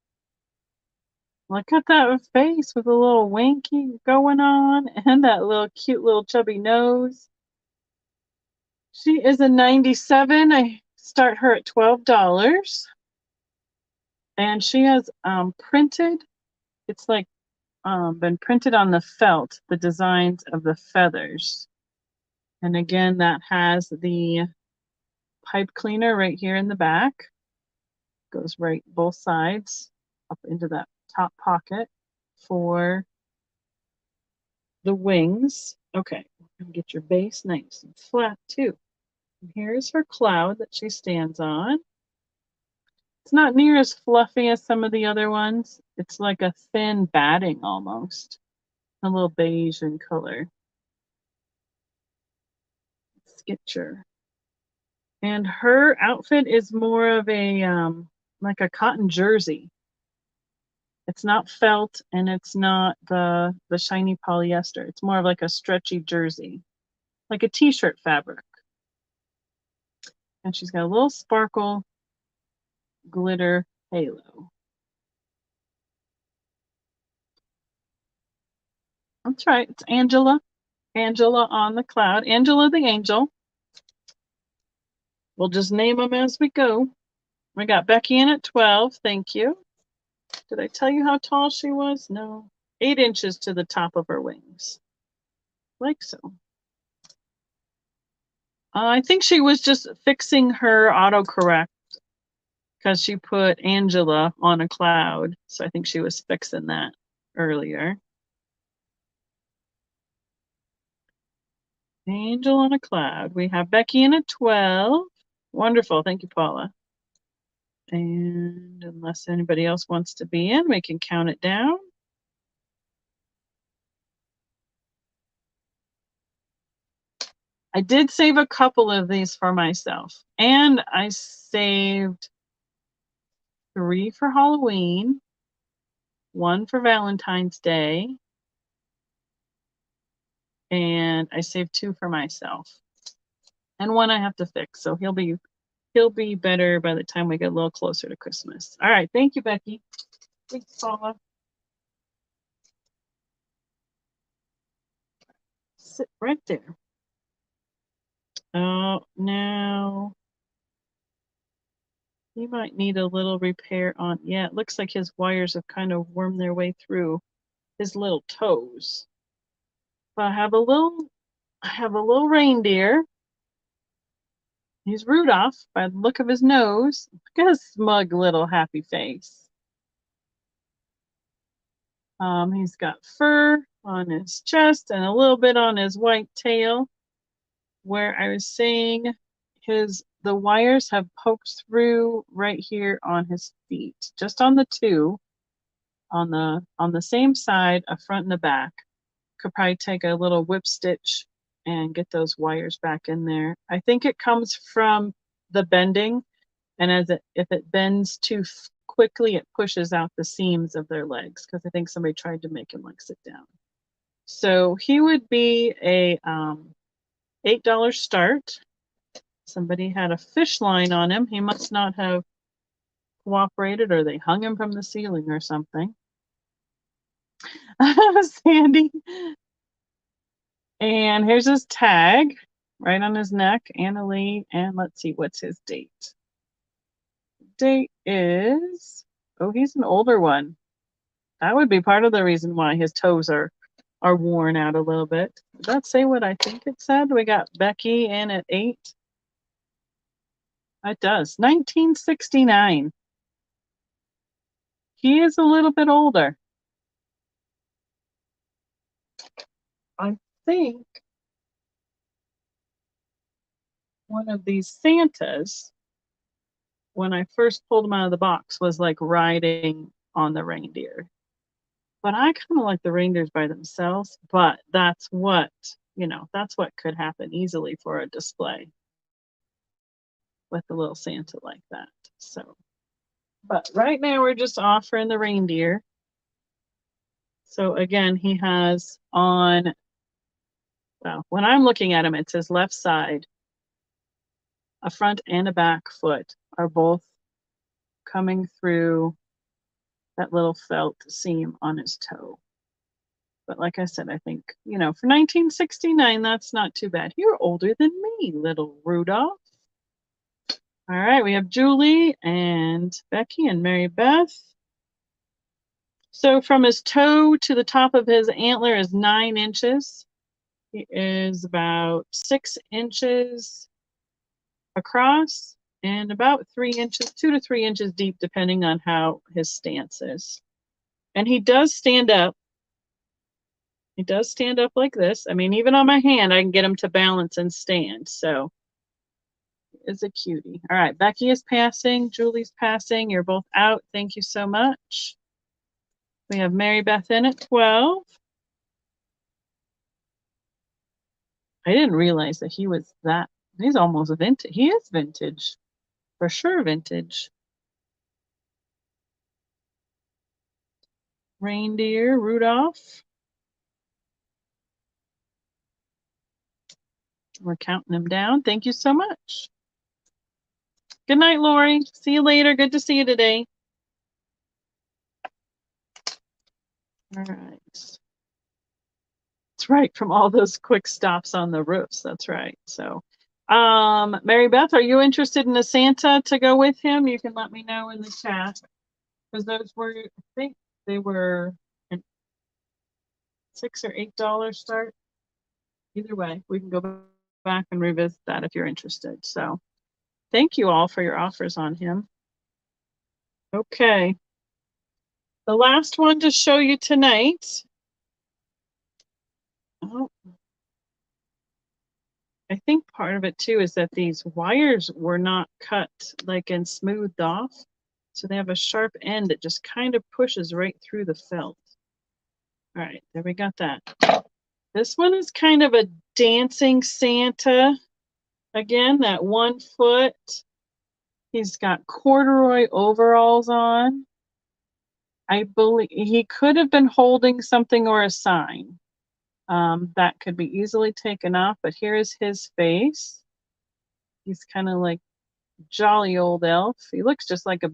Look at that face with a little winky going on and that little cute little chubby nose. She is a 97. I start her at $12. And she has printed, it's like been printed on the felt, the designs of the feathers. And again, that has the pipe cleaner right here in the back. Goes right both sides up into that top pocket for the wings. Okay, get your base nice and flat too. And here's her cloud that she stands on. It's not near as fluffy as some of the other ones. It's like a thin batting almost, a little beige in color. Sketcher. And her outfit is more of a like a cotton jersey. It's not felt and it's not the shiny polyester. It's more of like a stretchy jersey, like a t-shirt fabric. And she's got a little sparkle glitter halo. That's right. It's Angela. Angela on the cloud. Angela the angel. We'll just name them as we go. We got Becky in at 12. Thank you. Did I tell you how tall she was? No. 8 inches to the top of her wings. Like so. I think she was just fixing her autocorrect because she put Angela on a cloud. So I think she was fixing that earlier. Angel on a cloud. We have Becky in at 12. Wonderful. Thank you, Paula. And unless anybody else wants to be in, we can count it down. I did save a couple of these for myself. And I saved 3 for Halloween, 1 for Valentine's Day, and I saved 2 for myself. And 1 I have to fix, so he'll be better by the time we get a little closer to Christmas. All right, thank you, Becky. Thanks, Paula. Sit right there. Oh, now he might need a little repair on. Yeah, it looks like his wires have kind of wormed their way through his little toes. But I have a little reindeer. He's Rudolph by the look of his nose. Look at his smug little happy face. He's got fur on his chest and a little bit on his white tail. Where I was saying the wires have poked through right here on his feet, just on the 2, on the same side, a front and a back. Could probably take a little whip stitch and get those wires back in there. I think it comes from the bending, and if it bends too quickly, it pushes out the seams of their legs, because I think somebody tried to make him like sit down. So he would be a $8 start. Somebody had a fish line on him. He must not have cooperated, or they hung him from the ceiling or something. Sandy. And here's his tag right on his neck, Annalie. And let's see, what's his date? Date is, oh, he's an older one. That would be part of the reason why his toes are worn out a little bit. Did that say what I think it said? We got Becky in at 8. It does. 1969. He is a little bit older. I think one of these Santas, when I first pulled him out of the box, was like riding on the reindeer. But I kind of like the reindeers by themselves, but that's what, that's what could happen easily for a display with the little Santa like that. So, but right now we're just offering the reindeer. So again, he has on, well, when I'm looking at him, it's his left side, a front and a back foot are both coming through that little felt seam on his toe. But like I said, I think, for 1969, that's not too bad. You're older than me, little Rudolph. All right, we have Julie and Becky and Mary Beth. So from his toe to the top of his antler is 9 inches. He is about 6 inches across and about 3 inches, 2 to 3 inches deep, depending on how his stance is. And he does stand up. He does stand up like this. I mean, even on my hand, I can get him to balance and stand. So is a cutie. All right, Becky is passing. Julie's passing. You're both out. Thank you so much. We have Mary Beth in at 12. I didn't realize that he was that. He's almost vintage. He is vintage. For sure vintage. Reindeer, Rudolph. We're counting them down. Thank you so much. Good night, Lori. See you later. Good to see you today. All right. That's right, from all those quick stops on the roofs. That's right. So, Mary Beth, are you interested in a Santa to go with him? You can let me know in the chat. Because those were, I think they were $6 or $8 start. Either way, we can go back and revisit that if you're interested. So thank you all for your offers on him. Okay. The last one to show you tonight. Oh, I think part of it too is that these wires were not cut like and smoothed off. So they have a sharp end that just kind of pushes right through the felt. All right, there we got that. This one is kind of a dancing Santa. Again, that 1 foot. He's got corduroy overalls on. I believe he could have been holding something or a sign. That could be easily taken off, but here's his face. He's kind of like jolly old elf. He looks just like a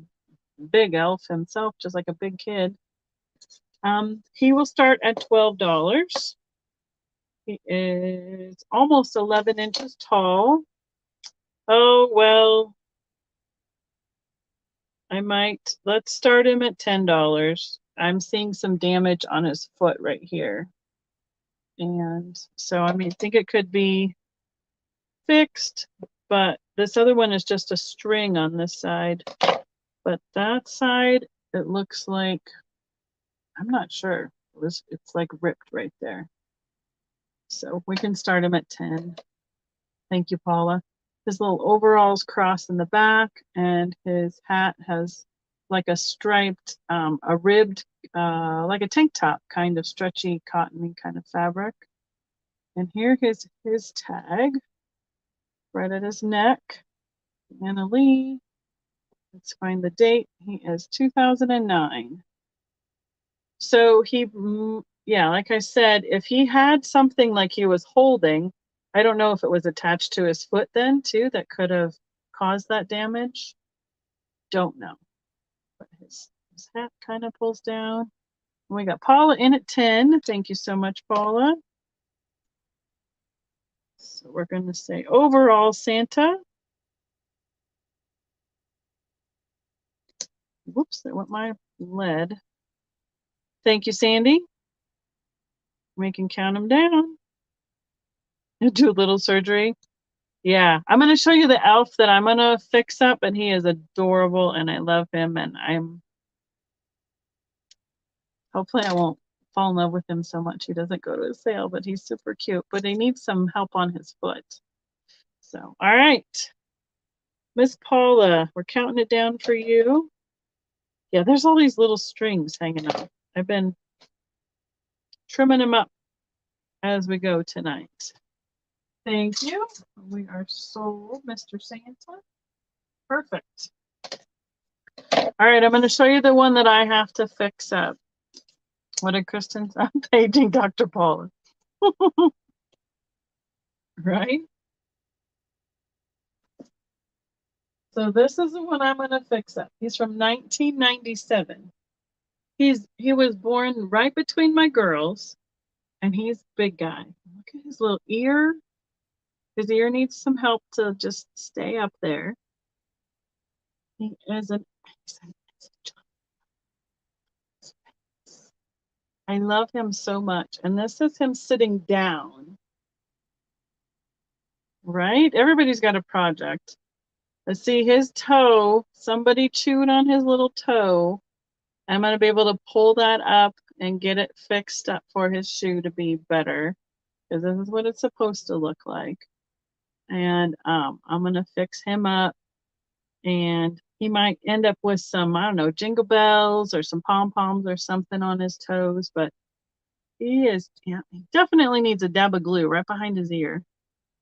big elf himself, just like a big kid. He will start at $12. He is almost 11 inches tall. Oh, well, let's start him at $10. I'm seeing some damage on his foot right here. And so, I think it could be fixed, but this other one is just a string on this side. But that side, it looks like, I'm not sure. It's like ripped right there. So we can start him at 10. Thank you, Paula. His little overalls cross in the back, and his hat has like a striped, a ribbed, like a tank top kind of stretchy cottony kind of fabric. And here is his tag right at his neck. Anna Lee. Let's find the date. He is 2009. So yeah, like I said, if he had something like he was holding, I don't know if it was attached to his foot then too, that could have caused that damage. Don't know. But his hat kind of pulls down. We got Paula in at 10. Thank you so much, Paula. So we're going to say overall Santa. Whoops, there went my lead. Thank you, Sandy. We can count them down. Do a little surgery. Yeah, I'm going to show you the elf that I'm going to fix up, and he is adorable, and I love him, and hopefully I won't fall in love with him so much he doesn't go to a sale, but he's super cute, but he needs some help on his foot. So, all right. Miss Paula, we're counting it down for you. Yeah, there's all these little strings hanging out. I've been trimming him up as we go tonight. Thank you. We are sold, Mr. Santa. Perfect. All right, I'm going to show you the one that I have to fix up. What did Kristen say? I'm paging Dr. Paula. Right? So this is the one I'm going to fix up. He's from 1997. He was born right between my girls, and he's a big guy. Look at his little ear. His ear needs some help to just stay up there. He is an I love him so much. And this is him sitting down. Right? Everybody's got a project. Let's see his toe. Somebody chewed on his little toe. I'm going to be able to pull that up and get it fixed up for his shoe to be better. Because this is what it's supposed to look like. And I'm going to fix him up. And he might end up with some, I don't know, jingle bells or some pom-poms or something on his toes. But he definitely needs a dab of glue right behind his ear.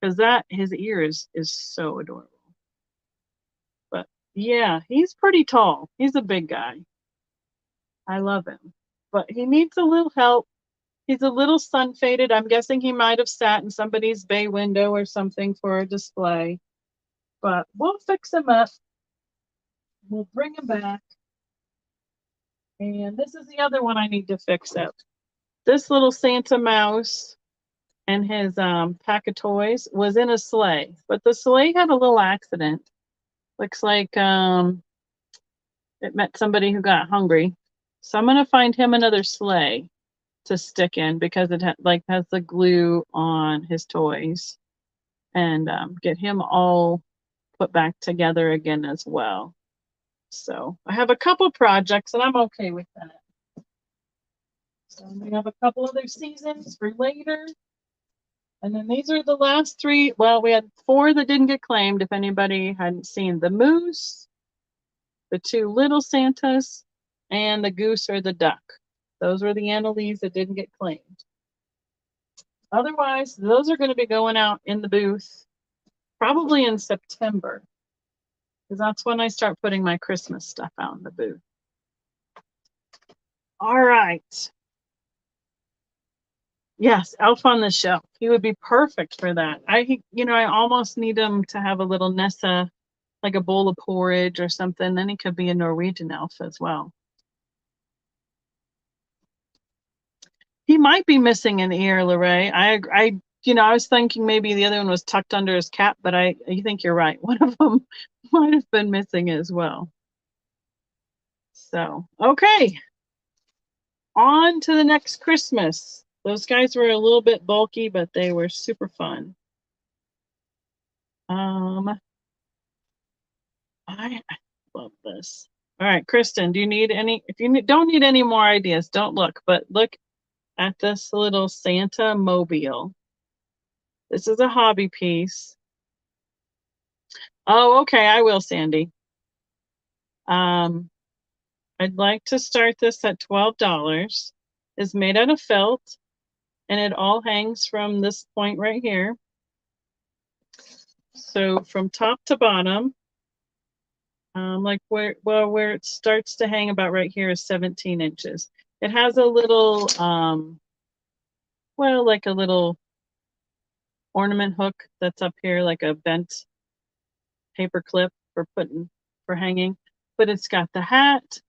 Because his ear is so adorable. But yeah, he's pretty tall. He's a big guy. I love him. But he needs a little help. He's a little sun faded. I'm guessing he might have sat in somebody's bay window or something for a display. But we'll fix him up. We'll bring him back. And this is the other one I need to fix up. This little Santa mouse and his pack of toys was in a sleigh. But the sleigh had a little accident. Looks like it met somebody who got hungry. So I'm going to find him another sleigh to stick in because it has the glue on his toys, and get him all put back together again as well. So I have a couple projects and I'm okay with that. So we have a couple other seasons for later. And then these are the last three. Well, we had 4 that didn't get claimed. If anybody hadn't seen the moose, the 2 little Santas, and the goose or the duck. Those were the Annalise that didn't get claimed. Otherwise, those are going to be going out in the booth probably in September, because that's when I start putting my Christmas stuff out in the booth. All right. Yes, Elf on the Shelf. He would be perfect for that. I almost need him to have a little Nessa, like a bowl of porridge or something. Then he could be a Norwegian elf as well. He might be missing an ear, Lorraine. I was thinking maybe the other one was tucked under his cap, but I think you're right. One of them might have been missing as well. So, okay. On to the next Christmas. Those guys were a little bit bulky, but they were super fun. I love this. All right, Kristen, do you need any? If you don't need any more ideas, don't look, but look at this little Santa mobile. This is a hobby piece. Oh, okay, I will, Sandy. I'd like to start this at $12. It's made out of felt, and it all hangs from this point right here. So from top to bottom, like where it starts to hang about right here is 17 inches. It has a little, like a little ornament hook that's up here, like a bent paper clip for hanging. But it's got the hat,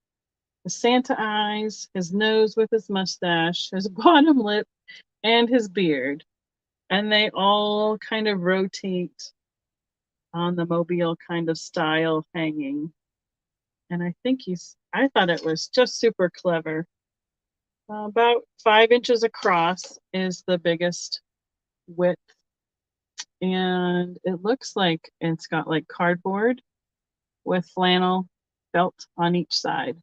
the Santa eyes, his nose with his mustache, his bottom lip, and his beard. And they all kind of rotate on the mobile kind of style hanging. And I thought it was just super clever. About 5 inches across is the biggest width. And it looks like it's got like cardboard with flannel felt on each side.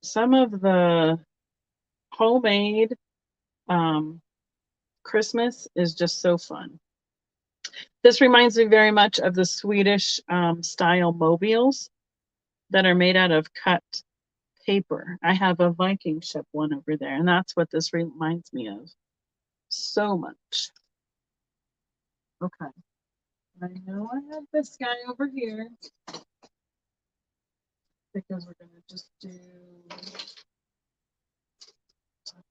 Some of the homemade Christmas is just so fun. This reminds me very much of the Swedish style mobiles that are made out of cut paper. I have a Viking ship one over there, and that's what this reminds me of so much. Okay. I know I have this guy over here because we're going to just do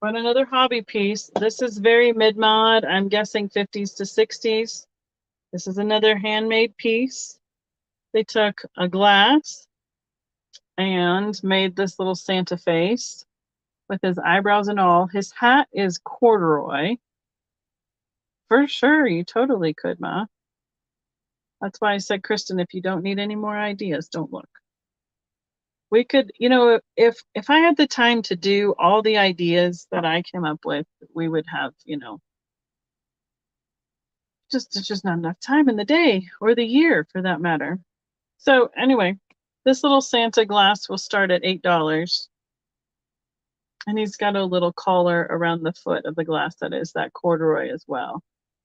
but another hobby piece. This is very mid-mod. I'm guessing 50s to 60s. This is another handmade piece. They took a glass and made this little Santa face with his eyebrows and all. His hat is corduroy. For sure, you totally could, Ma. That's why I said, Kristen, if you don't need any more ideas, don't look. We could, you know, if I had the time to do all the ideas that I came up with, we would have, you know, it's just not enough time in the day or the year for that matter. So anyway, this little Santa glass will start at $8. And he's got a little collar around the foot of the glass that is that corduroy as well.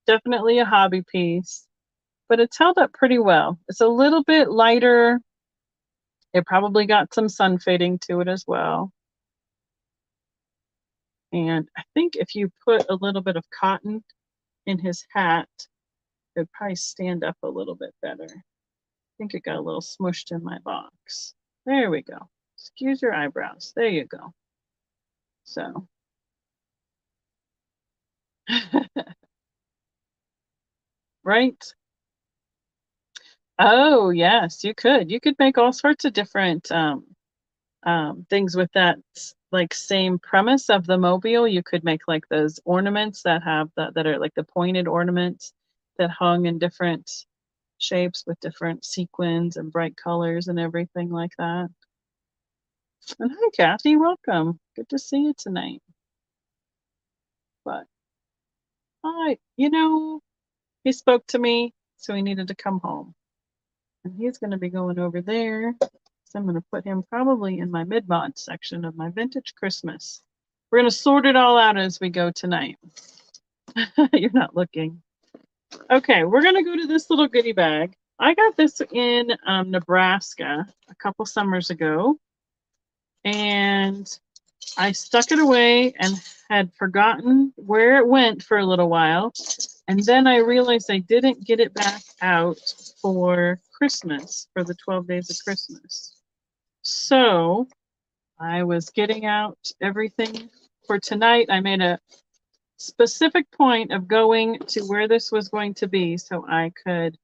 Definitely a hobby piece, but it's held up pretty well. It's a little bit lighter. It probably got some sun fading to it as well. And I think if you put a little bit of cotton in his hat, it would probably stand up a little bit better. I think it got a little smushed in my box. There we go. Excuse your eyebrows. There you go. So. Right? Oh, yes, you could. You could make all sorts of different things with that like same premise of the mobile. You could make like those ornaments that have that are like the pointed ornaments that hung in different shapes with different sequins and bright colors and everything like that. And hi, Kathy, welcome. Good to see you tonight. But you know, he spoke to me, so he needed to come home. And he's going to be going over there. So I'm going to put him probably in my mid-mod section of my vintage Christmas. We're going to sort it all out as we go tonight. You're not looking. Okay, we're going to go to this little goodie bag. I got this in Nebraska a couple summers ago. And I stuck it away and had forgotten where it went for a little while. And then I realized I didn't get it back out for Christmas, for the 12 days of Christmas. So I was getting out everything for tonight. I made a specific point of going to where this was going to be so I could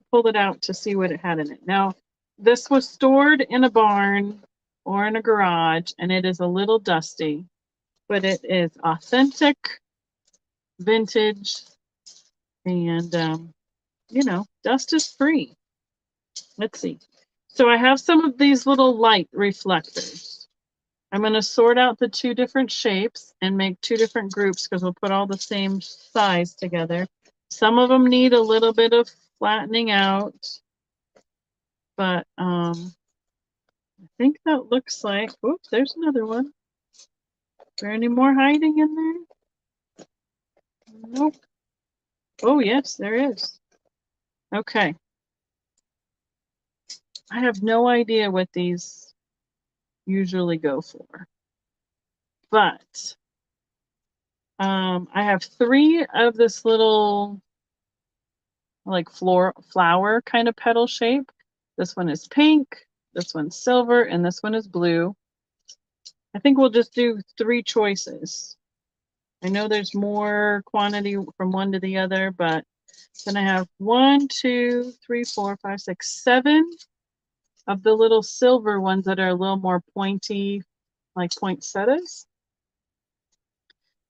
pull it out to see what it had in it. Now, this was stored in a barn or in a garage, and it is a little dusty, but it is authentic, vintage, and, you know, dust is free. Let's see. So I have some of these little light reflectors. I'm going to sort out the two different shapes and make two different groups because we'll put all the same size together. Some of them need a little bit of flattening out, but I think that looks like, oops, there's another one. Is there any more hiding in there? Nope. Oh, yes, there is. Okay. I have no idea what these usually go for. But I have 3 of this little like flower kind of petal shape. This one is pink, this one's silver, and this one is blue. I think we'll just do 3 choices. I know there's more quantity from one to the other, but then I have 1, 2, 3, 4, 5, 6, 7 of the little silver ones that are a little more pointy, like poinsettias.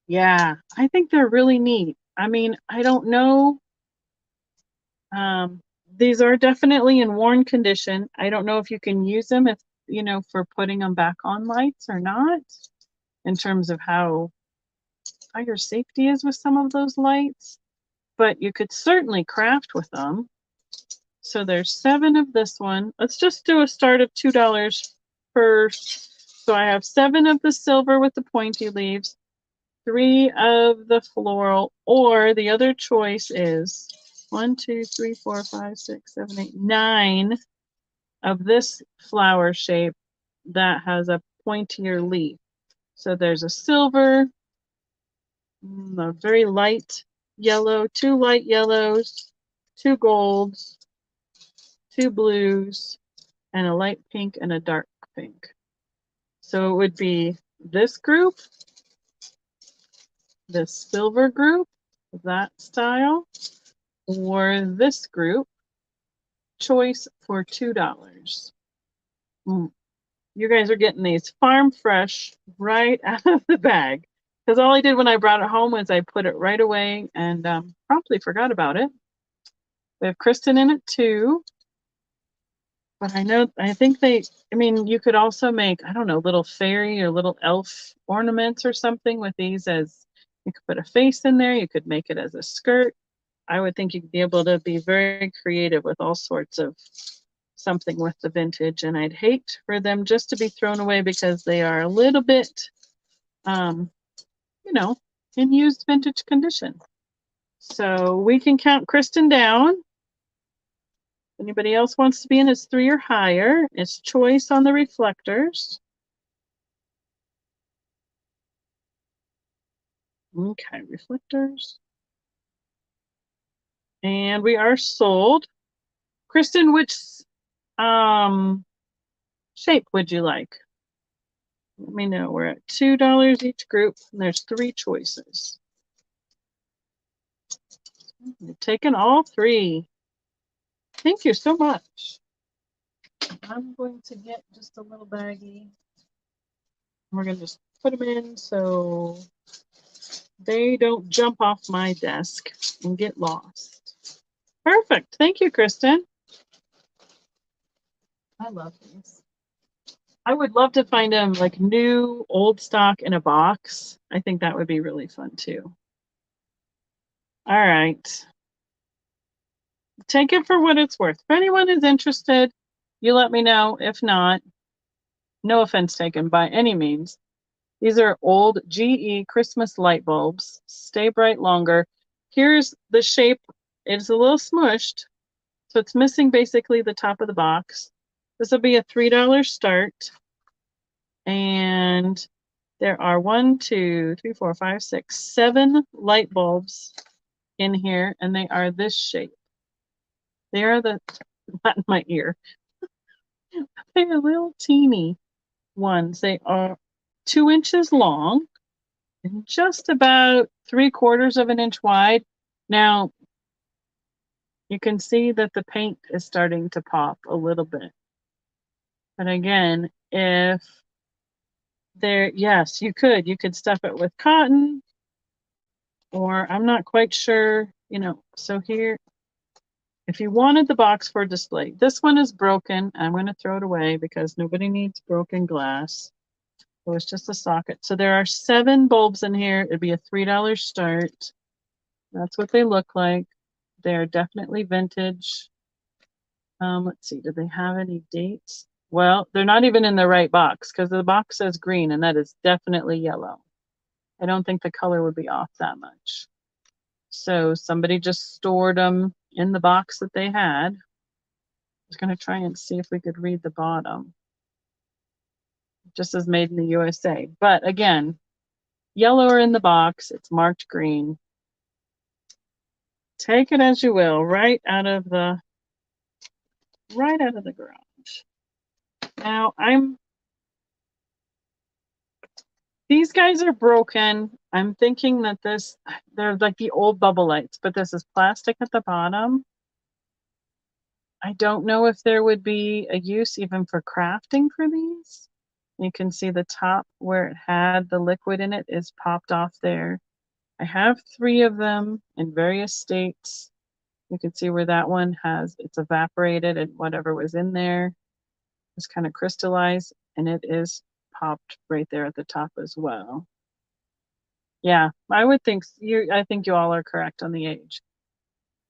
Yeah, I think they're really neat. I mean, I don't know. These are definitely in worn condition. I don't know if you can use them if, you know, for putting them back on lights or not, in terms of how your safety is with some of those lights, but you could certainly craft with them. So there's 7 of this one. Let's just do a start of $2 first. So I have 7 of the silver with the pointy leaves, 3 of the floral, or the other choice is 1, 2, 3, 4, 5, 6, 7, 8, 9 of this flower shape that has a pointier leaf. So there's a silver, a very light yellow, 2 light yellows, 2 golds, 2 blues, and a light pink and a dark pink. So it would be this group, this silver group, that style, or this group, choice for $2. You guys are getting these farm fresh right out of the bag. Because all I did when I brought it home was I put it right away and promptly forgot about it. We have Kristen in it too. But I think you could also make, I don't know, little fairy or little elf ornaments or something with these as, you could put a face in there, you could make it as a skirt. I would think you'd be able to be very creative with all sorts of something with the vintage, and I'd hate for them just to be thrown away because they are a little bit, in used vintage condition. So we can count Kristen down. Anybody else wants to be in his 3 or higher? It's choice on the reflectors. Okay, reflectors. And we are sold. Kristen, which shape would you like? Let me know. We're at $2 each group, and there's 3 choices. You've taken all 3. Thank you so much. I'm going to get just a little baggie. We're going to just put them in so they don't jump off my desk and get lost. Perfect. Thank you, Kristen. I love these. I would love to find them like new, old stock in a box. I think that would be really fun too. All right. Take it for what it's worth. If anyone is interested, you let me know. If not, no offense taken by any means. These are old GE Christmas light bulbs. Stay bright longer. Here's the shape. It's a little smushed, so it's missing basically the top of the box. This will be a $3 start. And there are 1, 2, 3, 4, 5, 6, 7 light bulbs in here, and they are this shape. They are not in my ear. They're little teeny ones. They are 2 inches long and just about 3/4 of an inch wide. Now, you can see that the paint is starting to pop a little bit. But again, if yes, you could stuff it with cotton, or I'm not quite sure, so here, if you wanted the box for display, this one is broken. I'm going to throw it away because nobody needs broken glass. So it's just a socket. So there are 7 bulbs in here. It'd be a $3 start. That's what they look like. They're definitely vintage. Let's see, do they have any dates? Well, they're not even in the right box because the box says green and that is definitely yellow. I don't think the color would be off that much. So somebody just stored them in the box that they had. I was going to try and see if we could read the bottom. It just says made in the USA. But again, yellow are in the box. It's marked green. Take it as you will, right out of the garage. Now these guys are broken. I'm thinking that they're like the old bubble lights, but this is plastic at the bottom. I don't know if there would be a use even for crafting for these. You can see the top where it had the liquid in it is popped off there. I have 3 of them in various states. You can see where that one it's evaporated and whatever was in there is kind of crystallized, and it is popped right there at the top as well. Yeah, I think you all are correct on the age.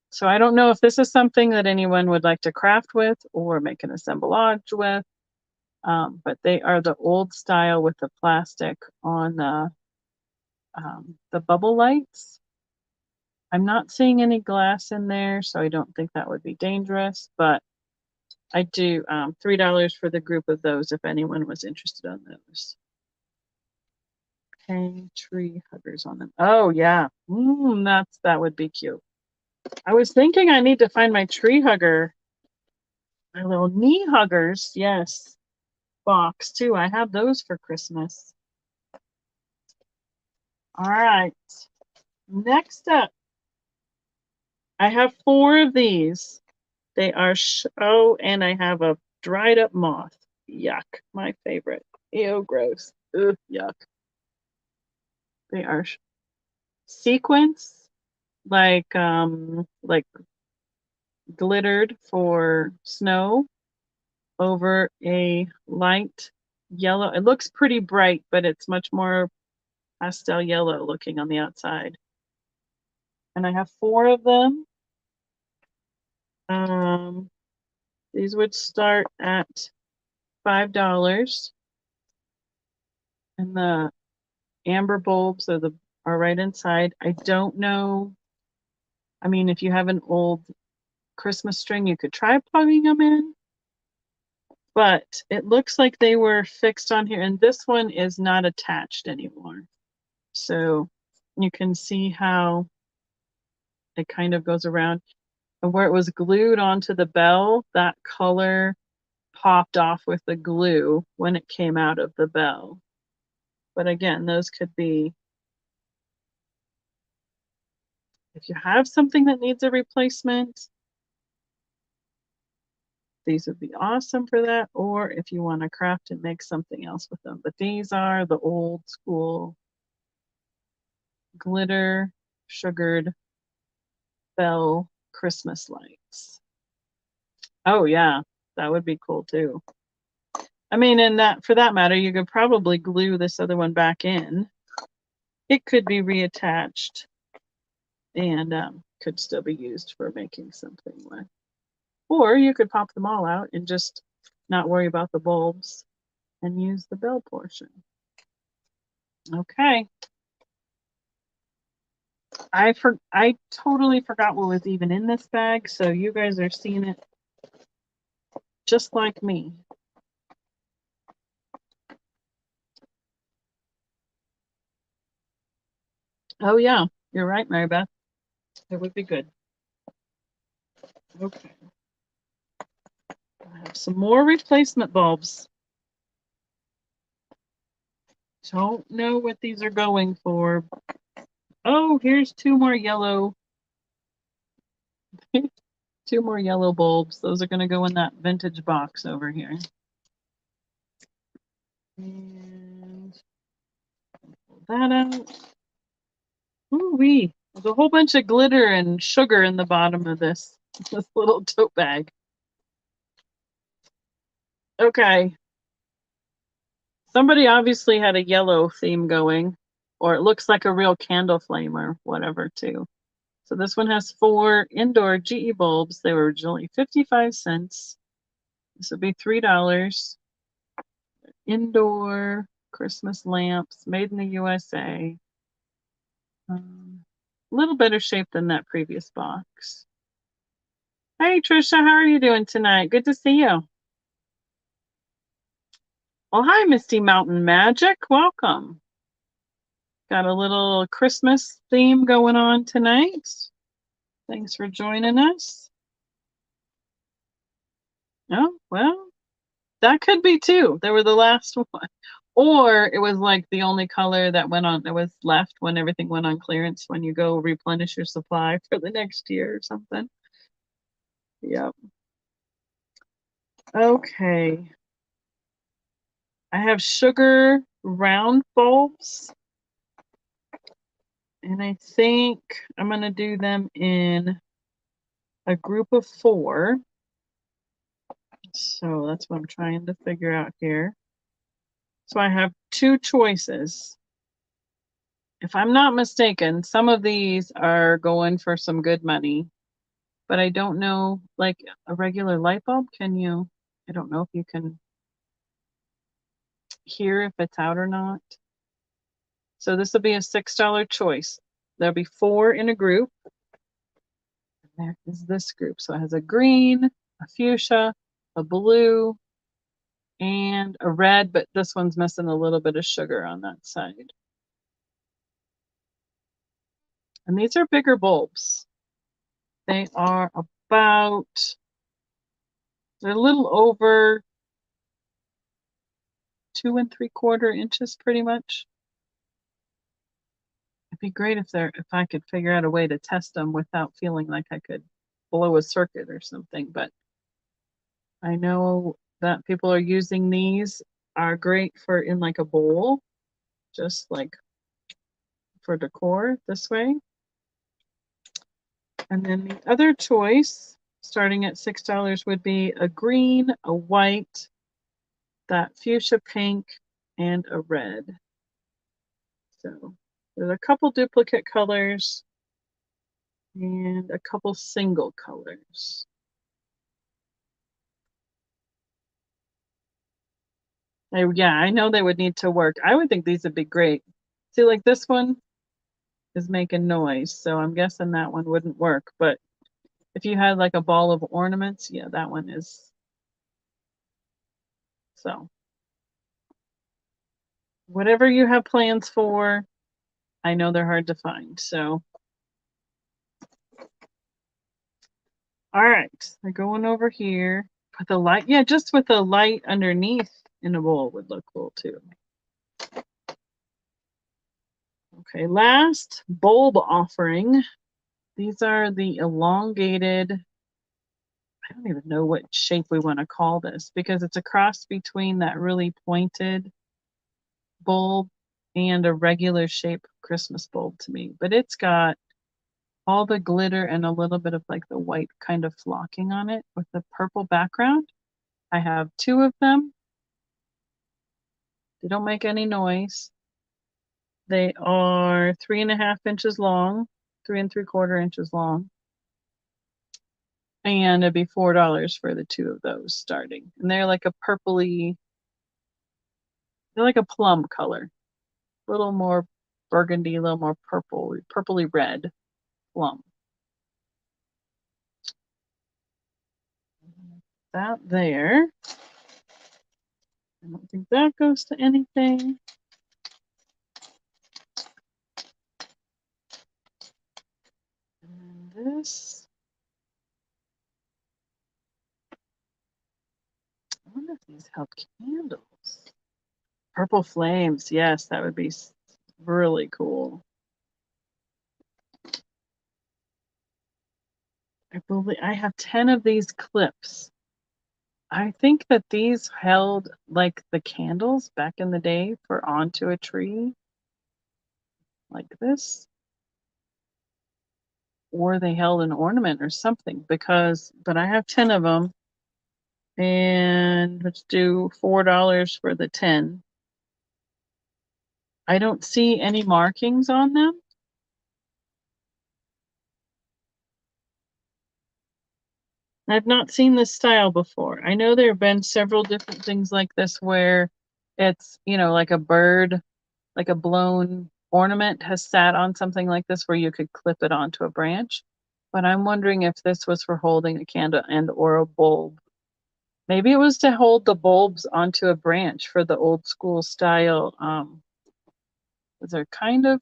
So I don't know if this is something that anyone would like to craft with or make an assemblage with, but they are the old style with the plastic on the bubble lights. I'm not seeing any glass in there, so I don't think that would be dangerous, but I do $3 for the group of those if anyone was interested on those. Hang tree huggers on them. Oh yeah, that would be cute. I was thinking I need to find my tree hugger, my little knee huggers. Yes, box too. I have those for Christmas. All right, next up, I have 4 of these. They are and I have a dried up moth. Yuck, my favorite. Ew, gross. Ugh, yuck. They are sequins, like glittered for snow over a light yellow. It looks pretty bright, but it's much more pastel yellow looking on the outside. And I have 4 of them. These would start at $5. And the amber bulbs are right inside. I don't know. I mean, if you have an old Christmas string, you could try plugging them in. But it looks like they were fixed on here, and this one is not attached anymore. So you can see how it kind of goes around. And where it was glued onto the bell, that color popped off with the glue when it came out of the bell. But again, those could be, if you have something that needs a replacement, these would be awesome for that. Or if you want to craft and make something else with them. But these are the old school glitter sugared bell Christmas lights. Oh yeah, that would be cool too. I mean, and that for that matter, you could probably glue this other one back in. It could be reattached and could still be used for making something with. Or you could pop them all out and just not worry about the bulbs and use the bell portion. Okay. I totally forgot what was even in this bag, so you guys are seeing it just like me. Oh yeah, you're right, Mary Beth. It would be good. Okay. I have some more replacement bulbs. Don't know what these are going for. Oh, here's 2 more yellow. 2 more yellow bulbs. Those are going to go in that vintage box over here. And pull that out. Ooh-wee. There's a whole bunch of glitter and sugar in the bottom of this little tote bag. Okay. Somebody obviously had a yellow theme going, or it looks like a real candle flame or whatever too. So this one has 4 indoor GE bulbs. They were originally 55 cents. This would be $3. Indoor Christmas lamps made in the USA. A little better shape than that previous box. Hey Trisha, how are you doing tonight? Good to see you. Well, hi Misty Mountain Magic. Welcome. Got a little Christmas theme going on tonight. Thanks for joining us. Oh, well, that could be too. They were the last one. Or it was like the only color that was left when everything went on clearance when you go replenish your supply for the next year or something. Yep. Okay. I have sugar round bulbs. And I think I'm going to do them in a group of 4. So that's what I'm trying to figure out here. So I have 2 choices. If I'm not mistaken, some of these are going for some good money, but I don't know, like a regular light bulb, I don't know if you can hear if it's out or not. So this will be a $6 choice. There'll be 4 in a group. There is this group. So it has a green, a fuchsia, a blue, and a red, but this one's missing a little bit of sugar on that side. And these are bigger bulbs. They are about, they're a little over 2 3/4 inches pretty much. It'd be great if I could figure out a way to test them without feeling like I could blow a circuit or something, but I know that people are using these, are great for in like a bowl, just like for decor this way. And then the other choice, starting at $6, would be a green, a white, that fuchsia pink, and a red. So there's a couple duplicate colors and a couple single colors. Yeah, I know they would need to work. I would think these would be great. See, like this one is making noise, so I'm guessing that one wouldn't work. But if you had like a ball of ornaments, yeah, that one is. So whatever you have plans for, I know they're hard to find. So, all right, they're going over here. Put the light, yeah, just with the light underneath in a bowl would look cool too. Okay, last bulb offering. These are the elongated, I don't even know what shape we want to call this because it's a cross between that really pointed bulb and a regular shape Christmas bulb to me. But it's got all the glitter and a little bit of like the white kind of flocking on it with the purple background. I have 2 of them. They don't make any noise. They are 3.5 inches long, 3 3/4 inches long. And it'd be $4 for the 2 of those starting. And they're like a purpley, they're like a plum color. A little more burgundy, a little more purpley red plum. That there. I don't think that goes to anything. And this. I wonder if these help candles. Purple flames. Yes, that would be really cool. I believe I have 10 of these clips. I think that these held like the candles back in the day for onto a tree, like this. Or they held an ornament or something but I have 10 of them. And let's do $4 for the 10. I don't see any markings on them. I've not seen this style before. I know there have been several different things like this where it's, like a bird, like a blown ornament has sat on something like this where you could clip it onto a branch. But I'm wondering if this was for holding a candle and or a bulb. Maybe it was to hold the bulbs onto a branch for the old school style. They're kind of,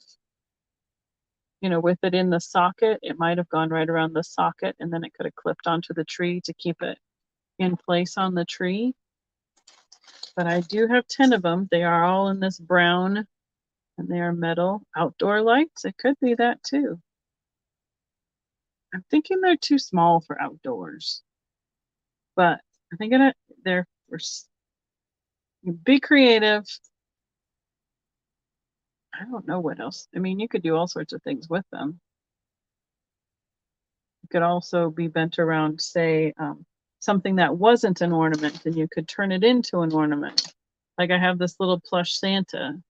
with it in the socket, it might have gone right around the socket and then it could have clipped onto the tree to keep it in place on the tree. But I do have 10 of them. They are all in this brown and they are metal. Outdoor lights, it could be that too. I'm thinking they're too small for outdoors, but I think they're for be creative. I don't know what else. I mean, you could do all sorts of things with them. It could also be bent around, say, something that wasn't an ornament, and you could turn it into an ornament. Like I have this little plush Santa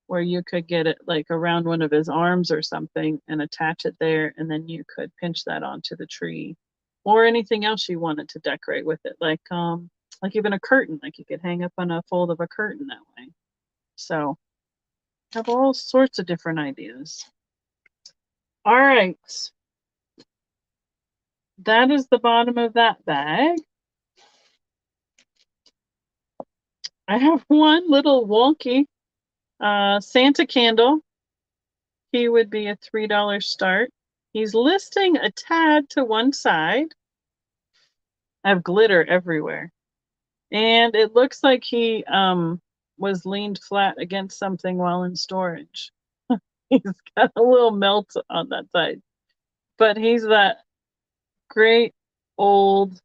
where you could get it like around one of his arms or something and attach it there, and then you could pinch that onto the tree or anything else you wanted to decorate with it, like even a curtain, like you could hang up on a fold of a curtain that way. So have all sorts of different ideas. All right. That is the bottom of that bag. I have one little wonky Santa candle. He would be a $3 start. He's listing a tad to one side. I have glitter everywhere. And it looks like he was leaned flat against something while in storage. He's got a little melt on that side. But he's that great old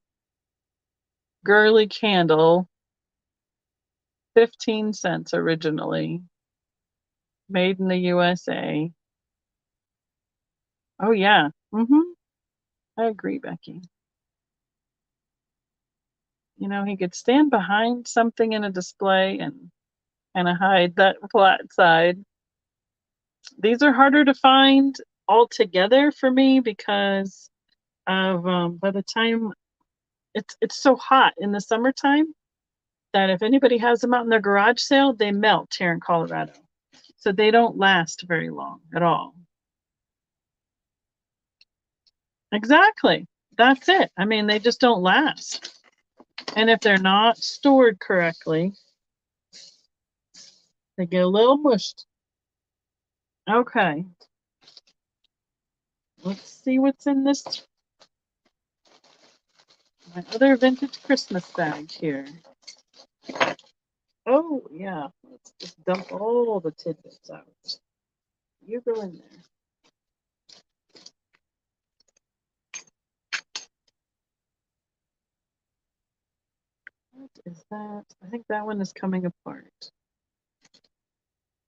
girly candle, 15 cents originally, made in the USA. Oh yeah. I agree, Becky. You know, he could stand behind something in a display and kind of hide that flat side. These are harder to find altogether for me because of by the time it's so hot in the summertime that if anybody has them out in their garage sale, they melt here in Colorado. So they don't last very long at all. Exactly. That's it. I mean, they just don't last. And if they're not stored correctly, they get a little mushed. Okay. Let's see what's in this. My other vintage Christmas bag here. Oh, yeah. Let's just dump all the tidbits out. You go in there. What is that? I think that one is coming apart.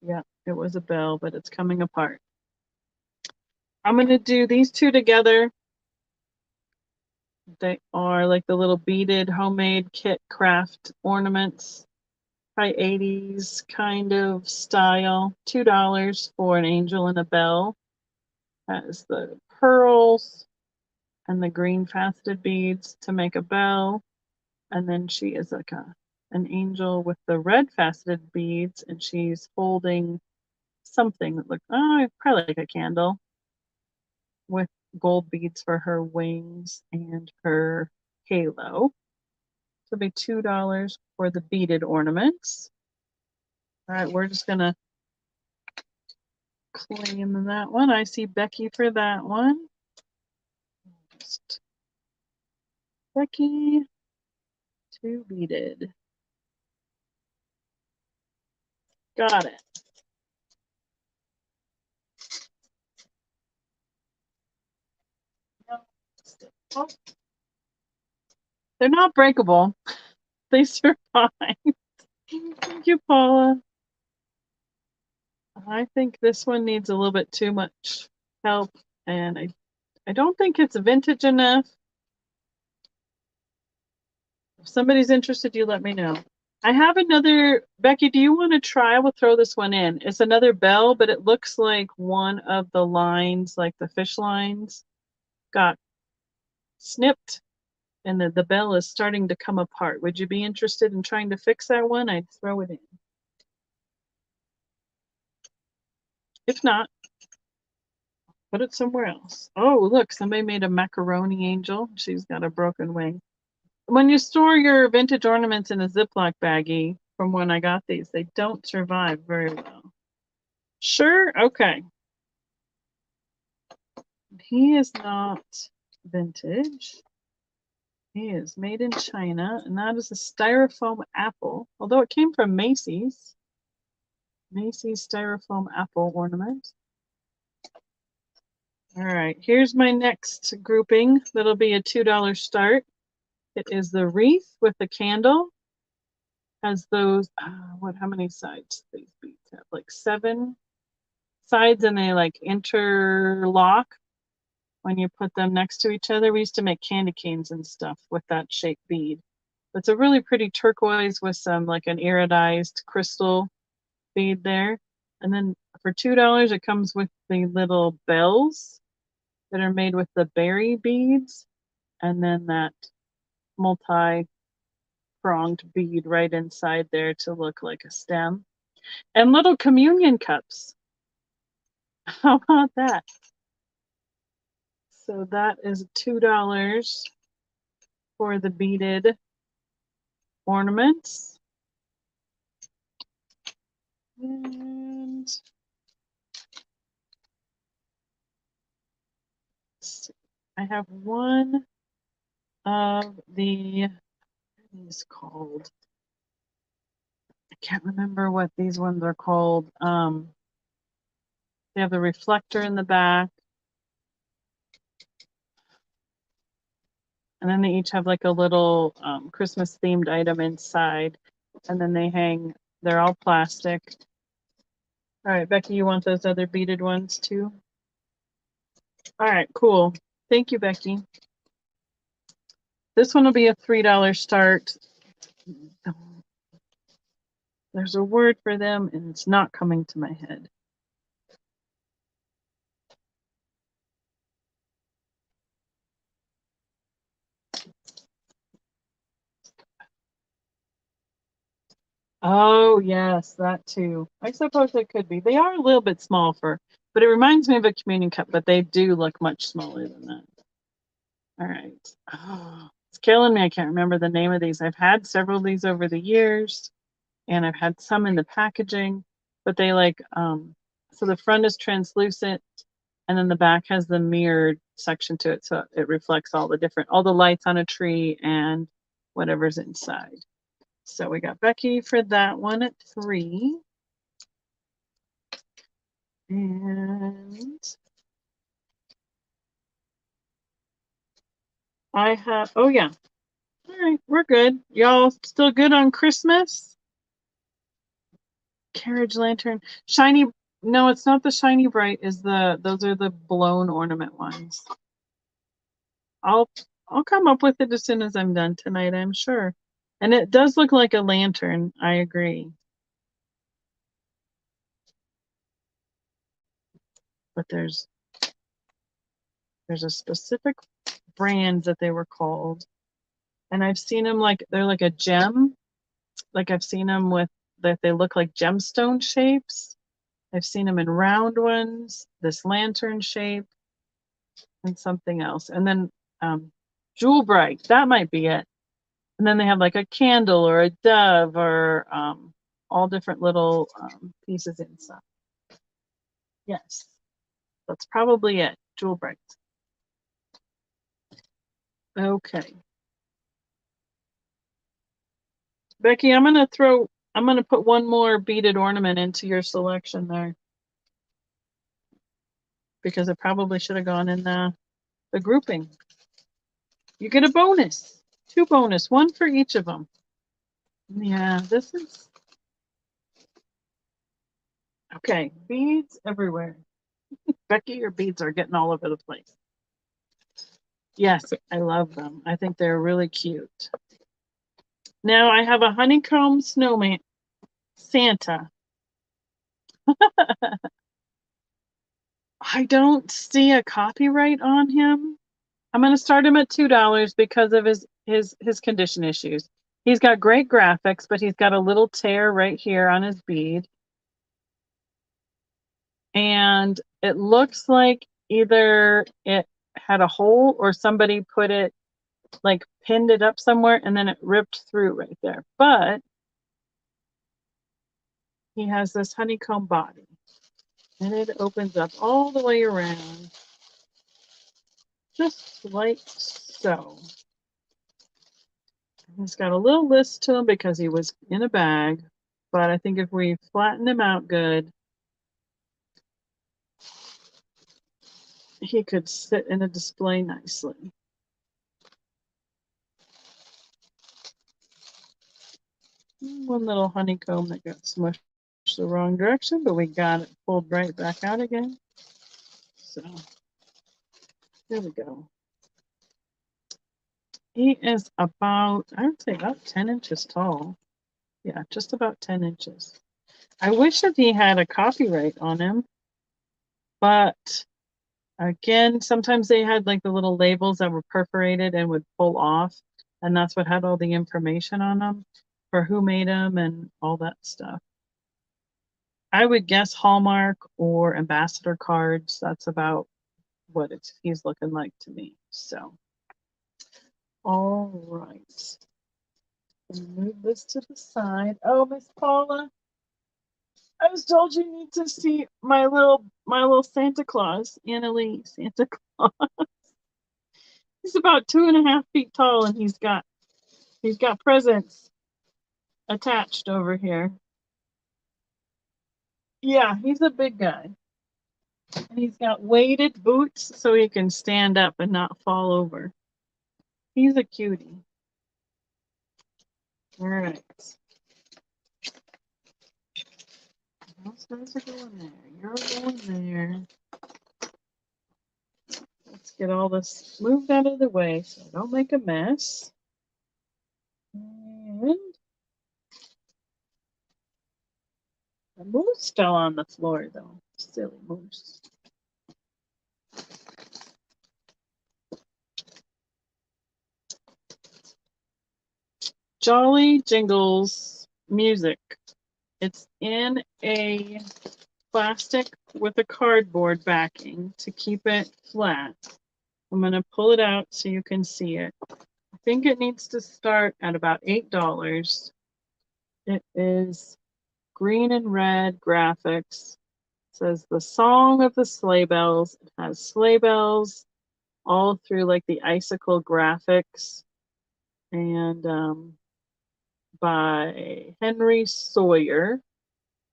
Yeah, it was a bell, but it's coming apart. I'm going to do these two together. They are like the little beaded homemade kit craft ornaments. High 80s kind of style. $2 for an angel and a bell. Has the pearls and the green faceted beads to make a bell. And then she is like an angel with the red faceted beads, and she's holding something that looks probably like a candle with gold beads for her wings and her halo. So it'll be $2 for the beaded ornaments. All right, we're just gonna claim that one. I see Becky for that one. Just Becky, 2 beaded. Got it. Oh, they're not breakable. They survive. Thank you, Paula. I think this one needs a little bit too much help, and I don't think it's vintage enough. If somebody's interested, you let me know. I have another, Becky, do you want to try? I will throw this one in. It's another bell, but it looks like one of the lines, like the fish lines, got snipped, and the bell is starting to come apart. Would you be interested in trying to fix that one? I'd throw it in. If not, put it somewhere else. Oh, look, somebody made a macaroni angel. She's got a broken wing. When you store your vintage ornaments in a Ziploc baggie, from when I got these, they don't survive very well. Sure, okay. He is not vintage. He is made in China, and that is a styrofoam apple, although it came from Macy's. Macy's styrofoam apple ornament. All right, here's my next grouping. That'll be a $2 start. It is the wreath with the candle. Has those, how many sides do these beads have? Like 7 sides, and they like interlock when you put them next to each other. We used to make candy canes and stuff with that shaped bead. It's a really pretty turquoise with some like an iridized crystal bead there. And then for $2, it comes with the little bells that are made with the berry beads, and then that multi-pronged bead right inside there to look like a stem. And little communion cups. How about that? So that is $2 for the beaded ornaments. And let's see. I have one of the, what are these called? I can't remember what these ones are called. They have the reflector in the back. And then they each have like a little Christmas themed item inside. And then they hang, they're all plastic. All right, Becky, you want those other beaded ones too? All right, cool. Thank you, Becky. This one will be a $3 start. There's a word for them and it's not coming to my head. Oh, yes, that too. I suppose it could be. They are a little bit small but it reminds me of a communion cup, but they do look much smaller than that. All right. Oh, it's killing me. I can't remember the name of these. I've had several of these over the years, and I've had some in the packaging, but they so the front is translucent, and then the back has the mirrored section to it, so it reflects all the lights on a tree and whatever's inside. So we got Becky for that one at 3. And I have, oh yeah. All right, we're good. Y'all still good on Christmas? Carriage lantern. Shiny, no, it's not the shiny bright, those are the blown ornament ones. I'll come up with it as soon as I'm done tonight, I'm sure. And it does look like a lantern, I agree. But there's a specific brand that they were called. And I've seen them they're like a gem. Like I've seen them that they look like gemstone shapes. I've seen them in round ones, this lantern shape, and something else. And then Jewel Bright, that might be it. And then they have like a candle or a dove or all different little pieces inside. Yes, that's probably it. Jewel Bright. Okay. Becky, I'm gonna put one more beaded ornament into your selection there. Because it probably should have gone in the grouping. You get a bonus. 2 bonus, 1 for each of them. Yeah, this is okay. Beads everywhere. Becky, your beads are getting all over the place. Yes, I love them. I think they're really cute. Now I have a honeycomb snowman Santa. I don't see a copyright on him. I'm going to start him at $2 because of his condition issues. He's got great graphics, but he's got a little tear right here on his bead. And it looks like either it had a hole or somebody put it, like pinned it up somewhere and then it ripped through right there. But he has this honeycomb body and it opens up all the way around, just like so. He's got a little list to him because he was in a bag, but I think if we flatten him out good, he could sit in a display nicely. One little honeycomb that got smushed the wrong direction, but we got it pulled right back out again. So there we go. He is about, I would say about 10 inches tall. Yeah, just about 10 inches. I wish that he had a copyright on him, but again, sometimes they had like the little labels that were perforated and would pull off, and that's what had all the information on them for who made them and all that stuff. I would guess Hallmark or ambassador cards. That's about what he's looking like to me. So, all right. Move this to the side. Oh, Miss Paula, I was told you need to see my little Santa Claus, Anna Lee Santa Claus. He's about 2.5 feet tall, and he's got presents attached over here. Yeah, he's a big guy. And he's got weighted boots so he can stand up and not fall over. He's a cutie. All right. Those guys are going there. You're going there. Let's get all this moved out of the way so I don't make a mess. And the moose fell on the floor, though. Silly moose. Jolly Jingles music. It's in a plastic with a cardboard backing to keep it flat. I'm going to pull it out so you can see it. I think it needs to start at about $8. It is green and red graphics. It says the song of the sleigh bells. It has sleigh bells all through like the icicle graphics, and by Henry Sawyer.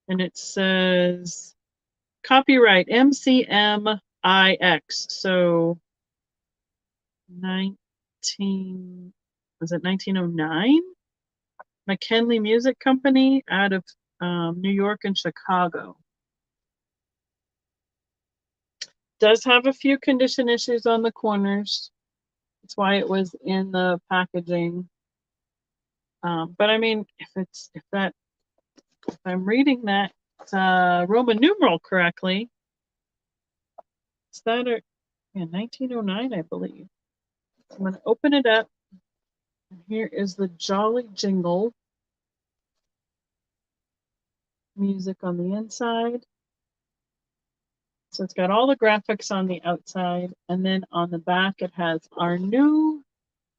And it says copyright MCMIX. So 1909? McKinley Music Company out of New York and Chicago. Does have a few condition issues on the corners. That's why it was in the packaging. But I mean, if I'm reading that Roman numeral correctly, is that a 1909, I believe. I'm going to open it up. And here is the Jolly Jingle music on the inside. So it's got all the graphics on the outside, and then on the back it has our new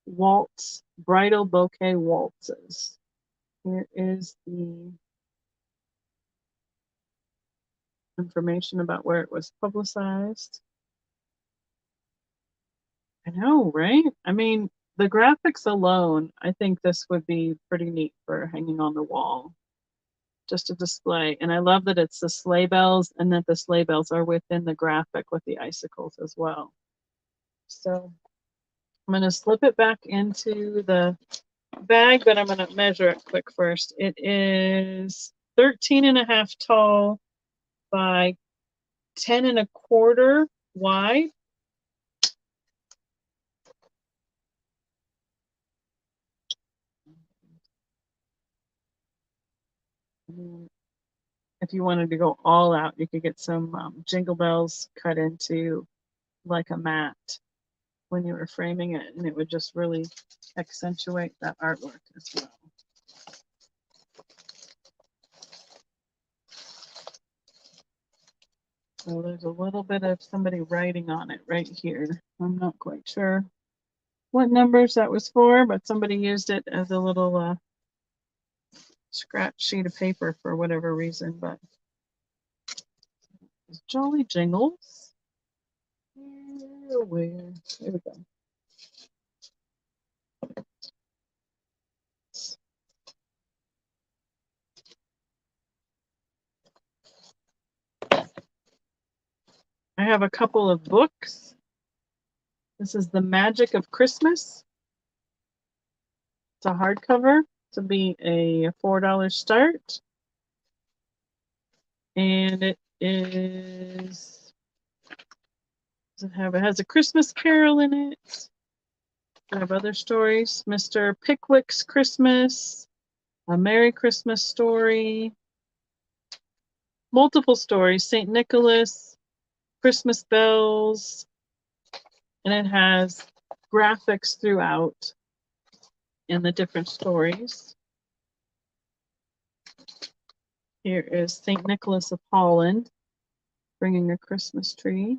waltz, bridal bouquet waltzes. Here is the information about where it was publicized. I know, right? I mean, the graphics alone, I think this would be pretty neat for hanging on the wall. Just a display. And I love that it's the sleigh bells and that the sleigh bells are within the graphic with the icicles as well. So I'm going to slip it back into the bag, but I'm going to measure it quick first. It is 13.5 tall by 10.25 wide. If you wanted to go all out, you could get some jingle bells cut into like a mat when you were framing it, and it would just really accentuate that artwork as well. So there's a little bit of somebody writing on it right here. I'm not quite sure what numbers that was for, but somebody used it as a little scratch sheet of paper for whatever reason. But Jolly Jingles. Where? There we go. I have a couple of books. This is The Magic of Christmas. It's a hardcover to be a $4 start. And it is, it has a Christmas Carol in it. I have other stories. Mr. Pickwick's Christmas, A Merry Christmas Story, multiple stories, St. Nicholas, Christmas Bells, and it has graphics throughout in the different stories. Here is St. Nicholas of Holland bringing a Christmas tree.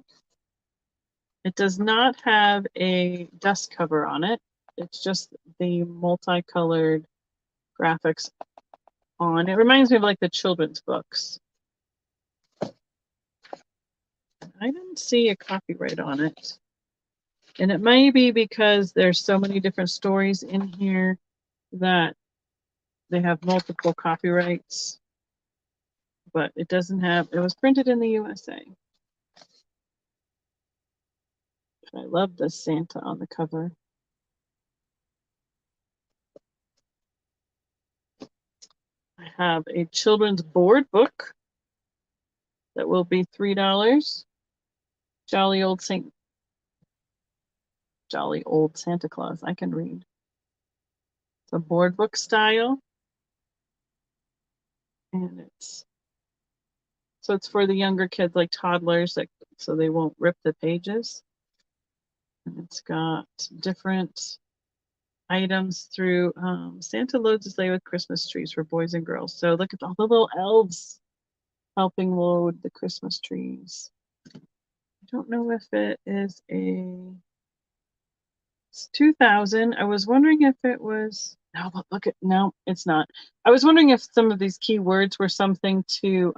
It does not have a dust cover on it. It's just the multicolored graphics on. It reminds me of like the children's books. I didn't see a copyright on it. And it may be because there's so many different stories in here that they have multiple copyrights. But it doesn't have, it was printed in the USA. I love this Santa on the cover. I have a children's board book that will be $3. Jolly old Santa Claus. I can read. It's a board book style. And it's for the younger kids, like toddlers, so they won't rip the pages. And it's got different items through Santa loads his sleigh with Christmas trees for boys and girls. So look at all the little elves helping load the Christmas trees. I don't know if it is it's 2000. I was wondering if it was, no, it's not. I was wondering if some of these keywords were something to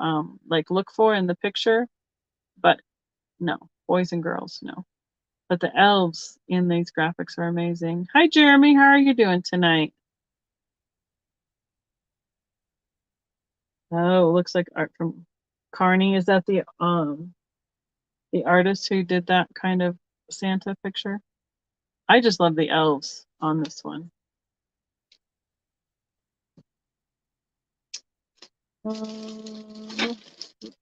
like look for in the picture, but no, boys and girls, no. But the elves in these graphics are amazing. Hi, Jeremy. How are you doing tonight? Oh, looks like art from Carney. Is that the artist who did that kind of Santa picture? I just love the elves on this one. What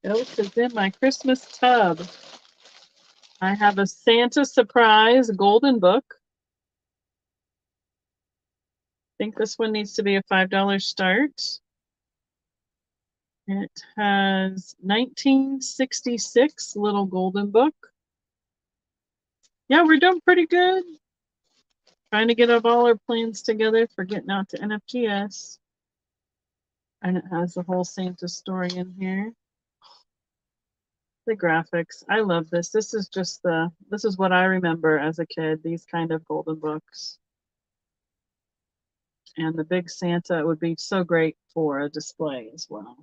else is in my Christmas tub? I have a Santa surprise golden book. I think this one needs to be a $5 start. It has 1966 little golden book. Yeah, we're doing pretty good. Trying to get all our plans together for getting out to NFGS. And it has the whole Santa story in here. The graphics. I love this. This is what I remember as a kid, these kind of golden books. And the big Santa would be so great for a display as well.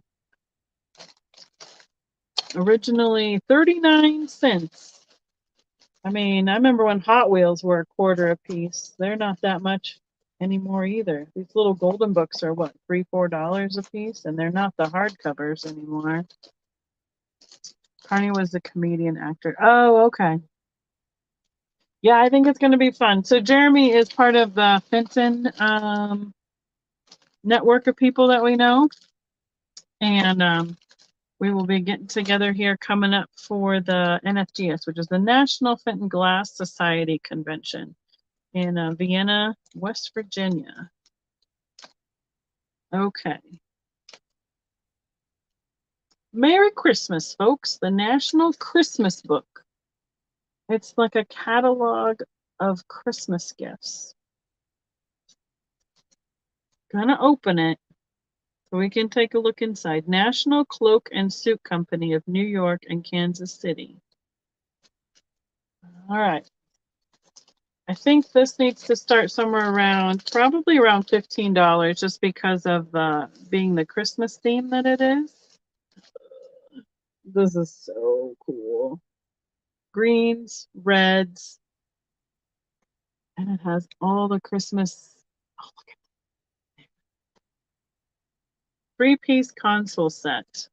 Originally 39 cents. I mean, I remember when Hot Wheels were a quarter a piece. They're not that much anymore either. These little golden books are what, $3, $4 a piece? And they're not the hardcovers anymore. Carney was the comedian actor. Oh, okay. Yeah, I think it's going to be fun. So Jeremy is part of the Fenton network of people that we know. And we will be getting together here coming up for the NFGS, which is the National Fenton Glass Society Convention in Vienna, West Virginia. Okay. Merry Christmas, folks. The National Christmas Book. It's like a catalog of Christmas gifts. Gonna open it so we can take a look inside. National Cloak and Suit Company of New York and Kansas City. All right. I think this needs to start somewhere probably around $15, just because of being the Christmas theme that it is. This is so cool. Greens, reds, and it has all the Christmas. Oh, look at that. 3-piece console set.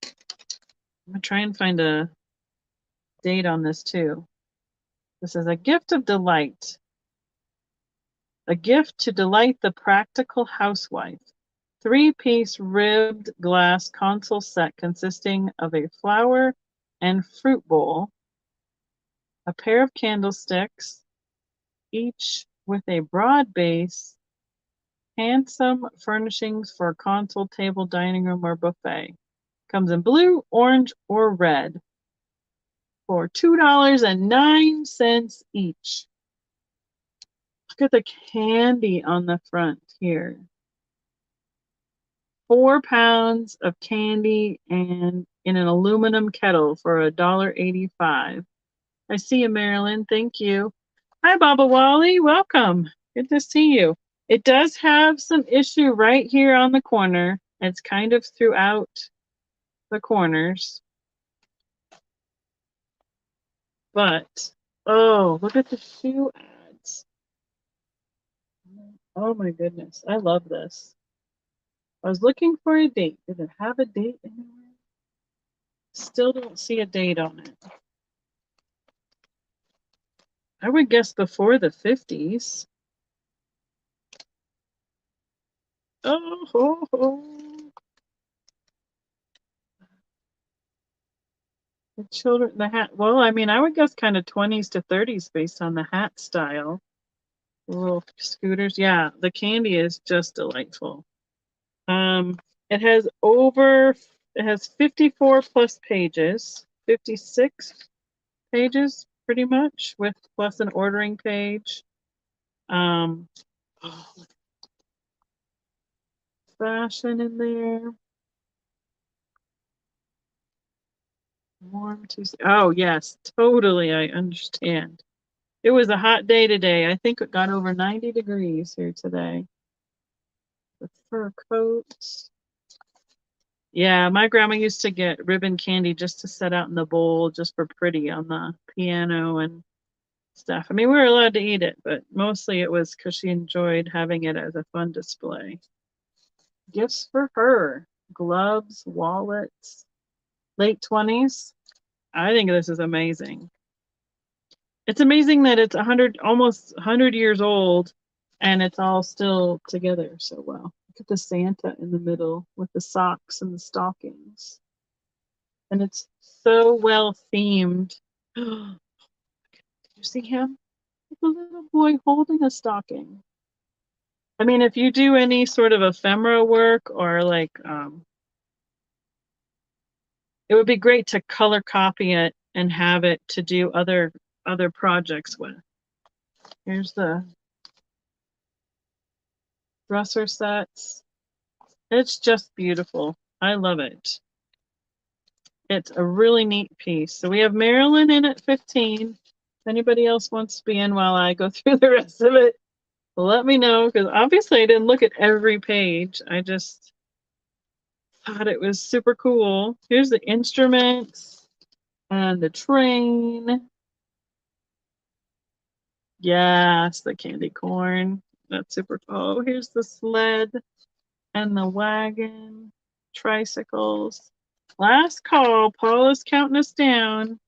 I'm gonna try and find a date on this too. This is a gift of delight. A gift to delight the practical housewife. 3-piece ribbed glass console set consisting of a flower and fruit bowl, a pair of candlesticks, each with a broad base, handsome furnishings for a console table, dining room, or buffet. Comes in blue, orange, or red for $2.09 each. Look at the candy on the front here. 4 pounds of candy and in an aluminum kettle for $1.85. I see you, Marilyn. Thank you. Hi, Baba Wally. Welcome. Good to see you. It does have some issue right here on the corner. It's kind of throughout the corners. But, oh, look at the shoe ads. Oh my goodness. I love this. I was looking for a date. Did it have a date anywhere? Still don't see a date on it. I would guess before the 50s. Oh, ho, ho. The children, the hat. Well, I mean, I would guess kind of 20s to 30s based on the hat style. The little scooters. Yeah, the candy is just delightful. Um, it has 54 plus pages, 56 pages pretty much, with plus an ordering page. Oh, fashion in there. Warm Tuesday. Oh, yes, totally. I understand. It was a hot day today. I think it got over 90 degrees here today. The fur coats. Yeah, my grandma used to get ribbon candy just to set out in the bowl, just for pretty on the piano and stuff. I mean, we were allowed to eat it, but mostly it was because she enjoyed having it as a fun display. Gifts for her. Gloves, wallets, late 20s. I think this is amazing. It's amazing that it's almost 100 years old, and it's all still together so well. Look at the Santa in the middle with the socks and the stockings. And it's so well themed. Did you see him? The little boy holding a stocking. I mean, if you do any sort of ephemera work or like, it would be great to color copy it and have it to do other projects with. Here's the dresser sets. It's just beautiful. I love it. It's a really neat piece. So we have Marilyn in at 15. If anybody else wants to be in while I go through the rest of it, let me know, because obviously I didn't look at every page. I just thought it was super cool. Here's the instruments and the train. Yes, the candy corn. That's super cool. Oh, here's the sled and the wagon, tricycles. Last call. Paula's counting us down.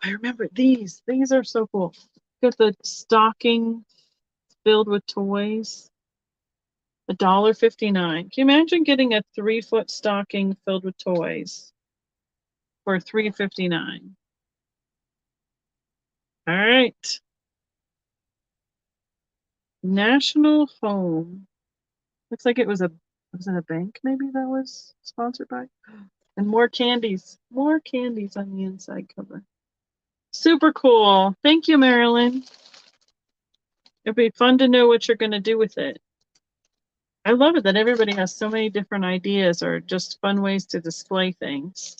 I remember these. These are so cool. Got the stocking filled with toys. $1.59. Can you imagine getting a 3-foot stocking filled with toys for $3.59? All right. National Home. Looks like was it a bank maybe that was sponsored by? And more candies. More candies on the inside cover. Super cool. Thank you, Marilyn. It'd be fun to know what you're going to do with it. I love it that everybody has so many different ideas or just fun ways to display things.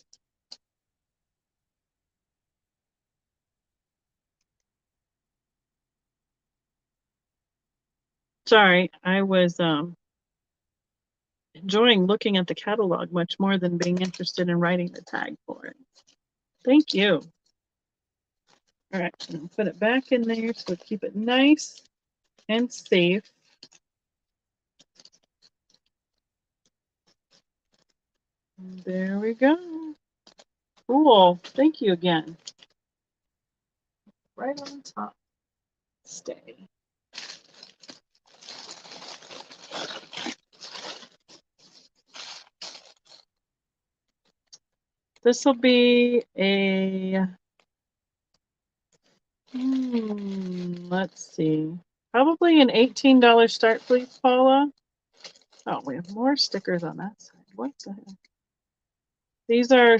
Sorry, I was enjoying looking at the catalog much more than being interested in writing the tag for it. Thank you. All right, put it back in there so keep it nice and safe. There we go. Cool. Thank you again. Right on top. Stay. This will be a, let's see, probably an $18 start, please, Paula. Oh, we have more stickers on that side. What the heck? These are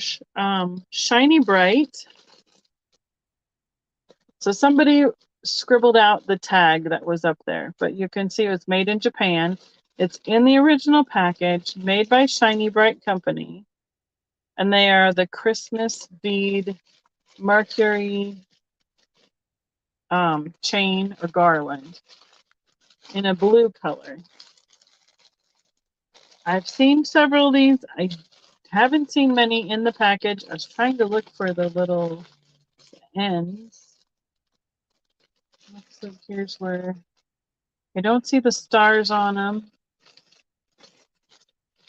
Shiny Bright. So somebody scribbled out the tag that was up there, but you can see it was made in Japan. It's in the original package, made by Shiny Bright Company. And they are the Christmas bead Mercury chain or garland in a blue color. I've seen several of these. I haven't seen many in the package. I was trying to look for the little ends. Looks like here's where I don't see the stars on them.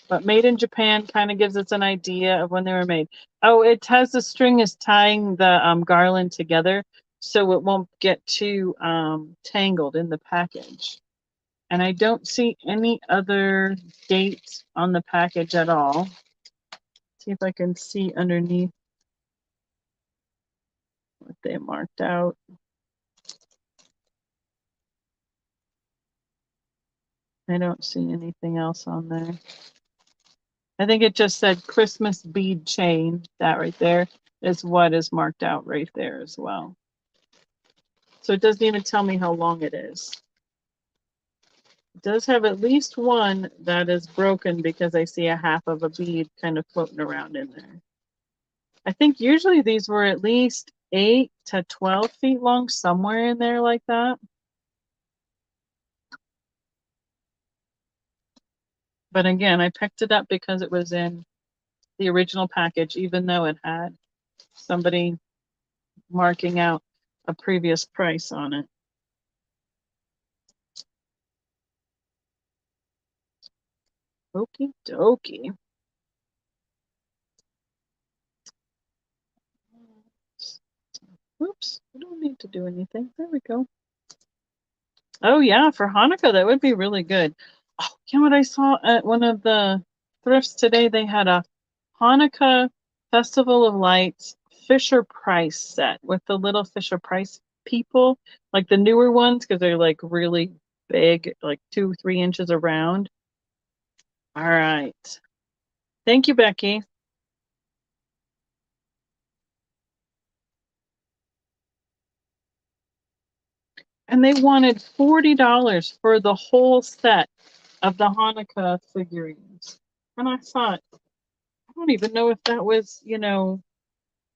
But made in Japan kind of gives us an idea of when they were made. Oh, it has the string is tying the garland together so it won't get too tangled in the package. And I don't see any other dates on the package at all. See if I can see underneath what they marked out. I don't see anything else on there. I think it just said Christmas bead chain. That right there is what is marked out right there as well. So it doesn't even tell me how long it is. It does have at least one that is broken because I see a half of a bead kind of floating around in there. I think usually these were at least 8 to 12 feet long, somewhere in there like that. But again, I picked it up because it was in the original package, even though it had somebody marking out a previous price on it. Okie dokie. Oops, I don't need to do anything. There we go. Oh yeah, for Hanukkah, that would be really good. Oh, you know what I saw at one of the thrifts today? They had a Hanukkah Festival of Lights Fisher Price set with the little Fisher Price people, like the newer ones, because they're like really big, like 2-3 inches around. All right. Thank you, Becky. And they wanted $40 for the whole set of the Hanukkah figurines. And I thought, I don't even know if that was, you know,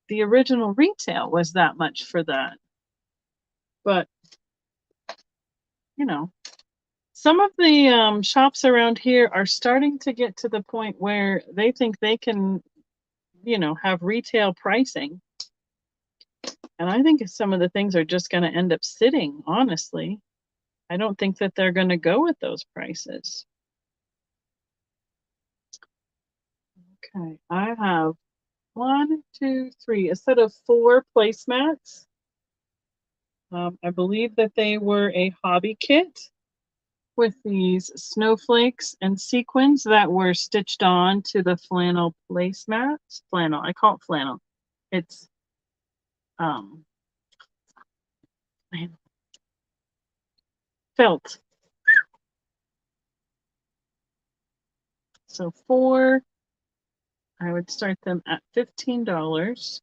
the original retail was that much for that. But, you know, some of the shops around here are starting to get to the point where they think they can, you know, have retail pricing. And I think some of the things are just going to end up sitting, honestly. I don't think that they're going to go with those prices. Okay, I have 1, 2, 3, a set of 4 placemats. I believe that they were a hobby kit with these snowflakes and sequins that were stitched on to the flannel placemats. Flannel, I call it flannel. It's felt. So 4, I would start them at $15.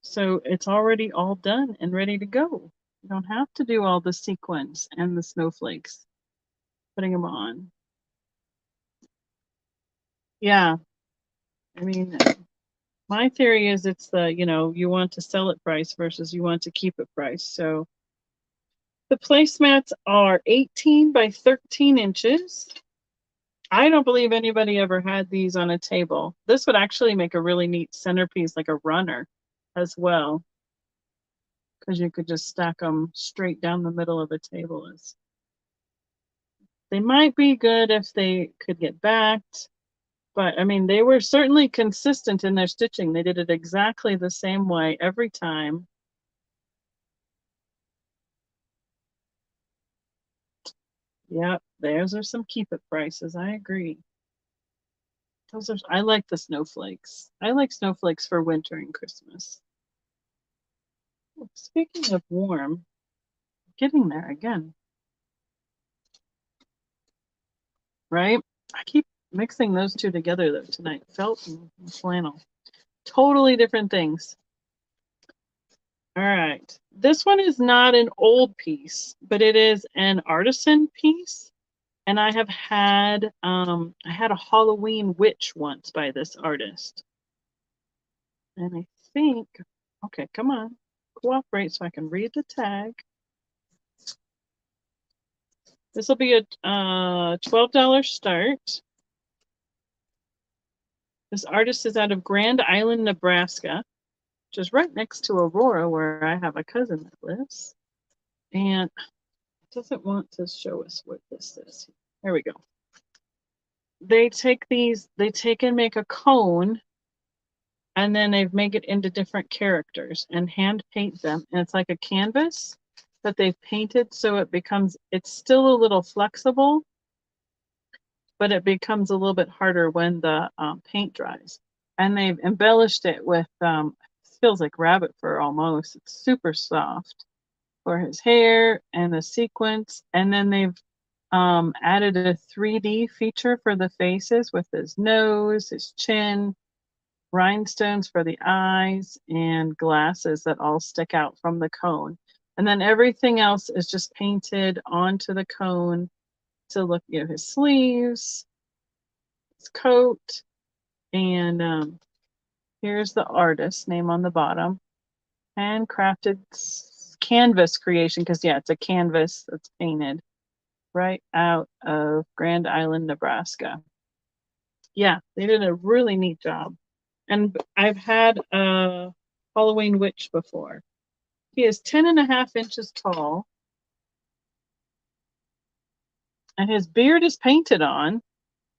So it's already all done and ready to go. You don't have to do all the sequins and the snowflakes. Putting them on. Yeah. I mean, my theory is it's the, you know, you want to sell it price versus you want to keep it price. So the placemats are 18 by 13 inches. I don't believe anybody ever had these on a table. This would actually make a really neat centerpiece, like a runner as well, because you could just stack them straight down the middle of a table. They might be good if they could get backed, but I mean, they were certainly consistent in their stitching. They did it exactly the same way every time. Yep, those are some keep it prices. I agree. Those are, I like the snowflakes. I like snowflakes for winter and Christmas. Speaking of warm, getting there again. Right? I keep mixing those two together though tonight. Felt and flannel. Totally different things. All right. This one is not an old piece, but it is an artisan piece. And I have had I had a Halloween witch once by this artist. And I think, okay, come on, cooperate so I can read the tag. This will be a $12 start. This artist is out of Grand Island, Nebraska. which is right next to Aurora, where I have a cousin that lives. And it doesn't want to show us what this is. There we go. They take and make a cone, and then they make it into different characters and hand paint them. And it's like a canvas that they've painted, so it's still a little flexible, but it becomes a little bit harder when the paint dries. And they've embellished it with, feels like rabbit fur almost. It's super soft for his hair and the sequins. And then they've added a 3D feature for the faces with his nose, his chin, rhinestones for the eyes, and glasses that all stick out from the cone. And then everything else is just painted onto the cone to look, his sleeves, his coat, and here's the artist's name on the bottom. Handcrafted canvas creation, because it's a canvas that's painted right out of Grand Island, Nebraska. Yeah, they did a really neat job. And I've had a Halloween witch before. He is 10.5 inches tall. And his beard is painted on,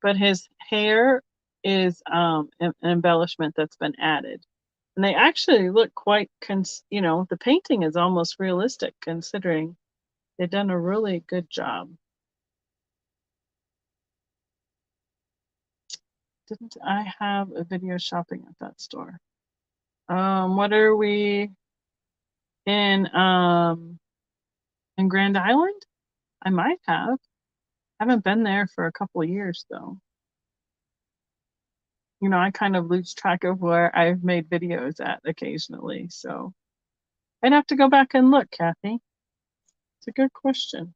but his hair is an embellishment that's been added. And they actually look quite, the painting is almost realistic considering they've done a really good job. Didn't I have a video shopping at that store? What are we in Grand Island? I might have. I haven't been there for a couple of years though. I kind of lose track of where I've made videos at occasionally, so I'd have to go back and look, Kathy. It's a good question.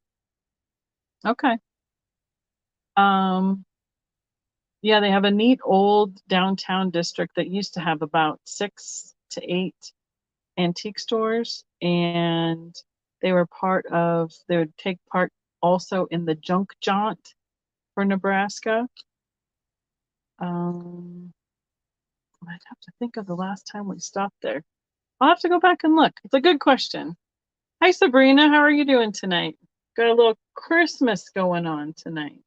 Okay. Yeah, they have a neat old downtown district that used to have about 6 to 8 antique stores, and they would take part also in the junk jaunt for Nebraska. I'd have to think of the last time we stopped there. I'll have to go back and look. It's a good question. Hi, Sabrina. How are you doing tonight? Got a little Christmas going on tonight,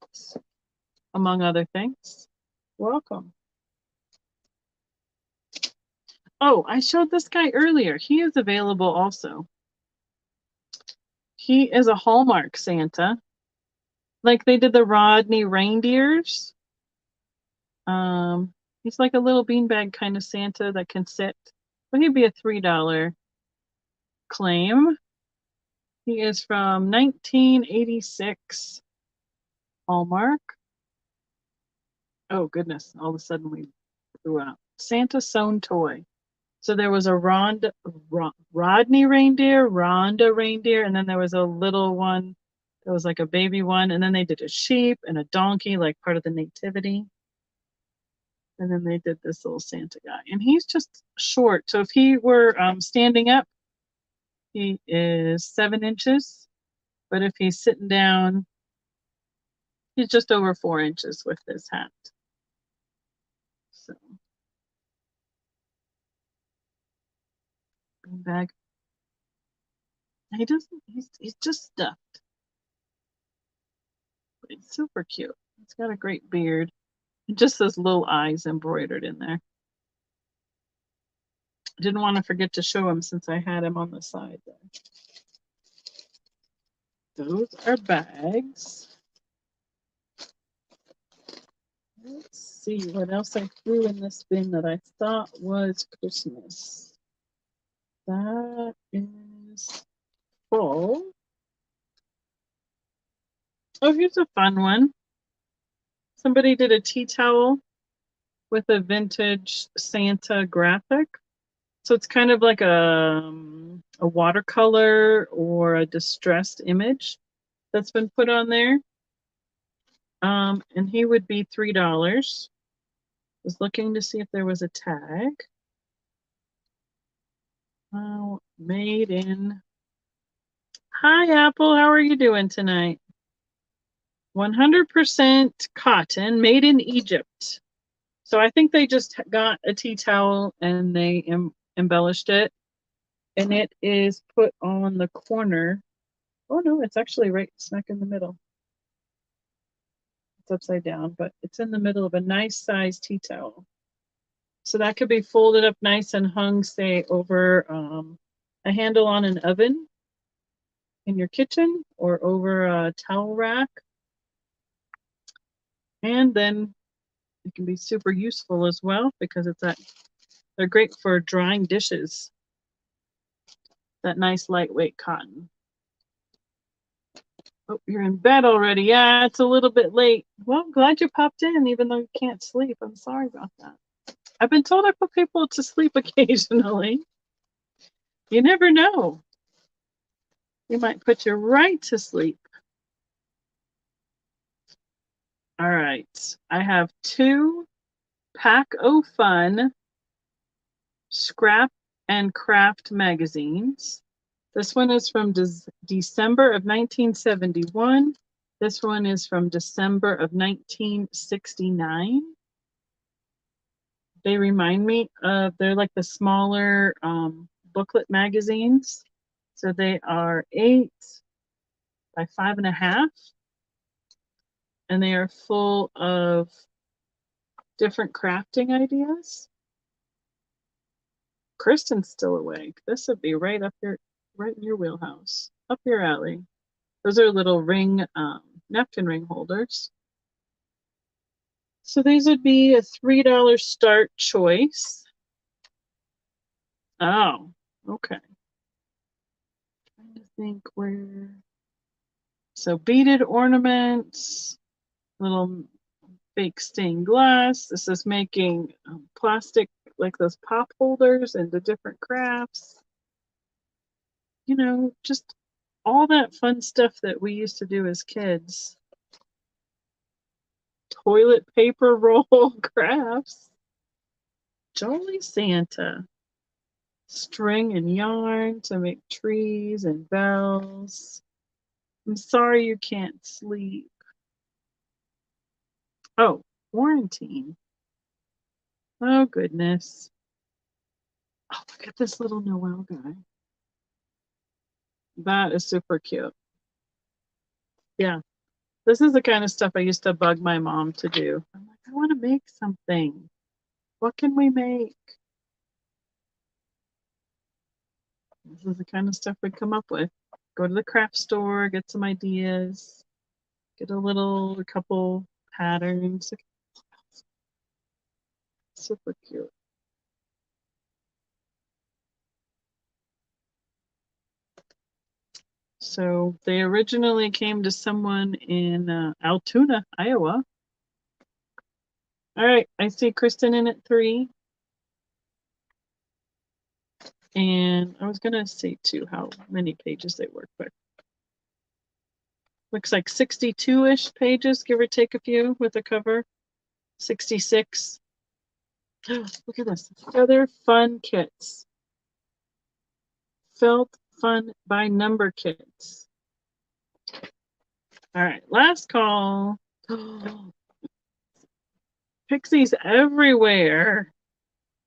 among other things. Welcome. Oh, I showed this guy earlier. He is available also. He is a Hallmark Santa. Like they did the Rodney reindeers. He's like a little beanbag kind of Santa that can sit. But he'd be a $3 claim. He is from 1986. Hallmark. Oh goodness, all of a sudden we threw out. Santa sewn toy. So there was a Rodney reindeer, Rhonda reindeer, and then there was a little one. There was like a baby one, and then they did a sheep and a donkey, like part of the nativity. And then they did this little Santa guy. And he's just short. So if he were standing up, he is 7 inches. But if he's sitting down, he's just over 4 inches with this hat. So, bag. He doesn't, he's just stuffed. But he's super cute. He's got a great beard. And just those little eyes embroidered in there. Didn't want to forget to show him since I had him on the side there. Those are bags. Let's see what else I threw in this bin that I thought was Christmas. That is full. Oh, here's a fun one. Somebody did a tea towel with a vintage Santa graphic. So it's kind of like a watercolor or a distressed image that's been put on there. And he would be $3. Was looking to see if there was a tag. Oh, made in. Hi, Apple. How are you doing tonight? 100% cotton, made in Egypt. So I think they just got a tea towel and they embellished it. And it is put on the corner. Oh no, it's actually right smack in the middle. It's upside down, but it's in the middle of a nice size tea towel. So that could be folded up nice and hung, say, over a handle on an oven in your kitchen or over a towel rack. And then it can be super useful as well because they're great for drying dishes. That nice lightweight cotton. Oh, you're in bed already. Yeah, it's a little bit late. Well, I'm glad you popped in, even though you can't sleep. I'm sorry about that. I've been told I put people to sleep occasionally. You never know. We might put you right to sleep. All right. I have 2 Pack-O-Fun Scrap and Craft magazines. This one is from December of 1971. This one is from December of 1969. They remind me of, they're like the smaller booklet magazines. So they are 8 by 5.5. And they are full of different crafting ideas. Kristen's still awake. This would be right up here, right in your wheelhouse, up your alley. Those are little ring, napkin ring holders. So these would be a $3 start choice. Oh, okay. Trying to think where. So beaded ornaments, little fake stained glass. This is making plastic, like those pop holders into different crafts. You know, just all that fun stuff that we used to do as kids. Toilet paper roll crafts. Jolly Santa. String and yarn to make trees and bells. I'm sorry you can't sleep. Oh, quarantine. Oh, goodness. Oh, look at this little Noel guy. That is super cute. Yeah. This is the kind of stuff I used to bug my mom to do. I'm like, I want to make something. What can we make? This is the kind of stuff we'd come up with. Go to the craft store, get some ideas, get a couple patterns. Super cute. So they originally came to someone in Altoona, Iowa. All right, I see Kristen in at 3. And I was going to say, too, how many pages they were quick. Looks like 62-ish pages, give or take a few with the cover. 66. Look at this. Feather Fun Kits. Felt Fun by Number Kits. All right, last call. Pixies everywhere.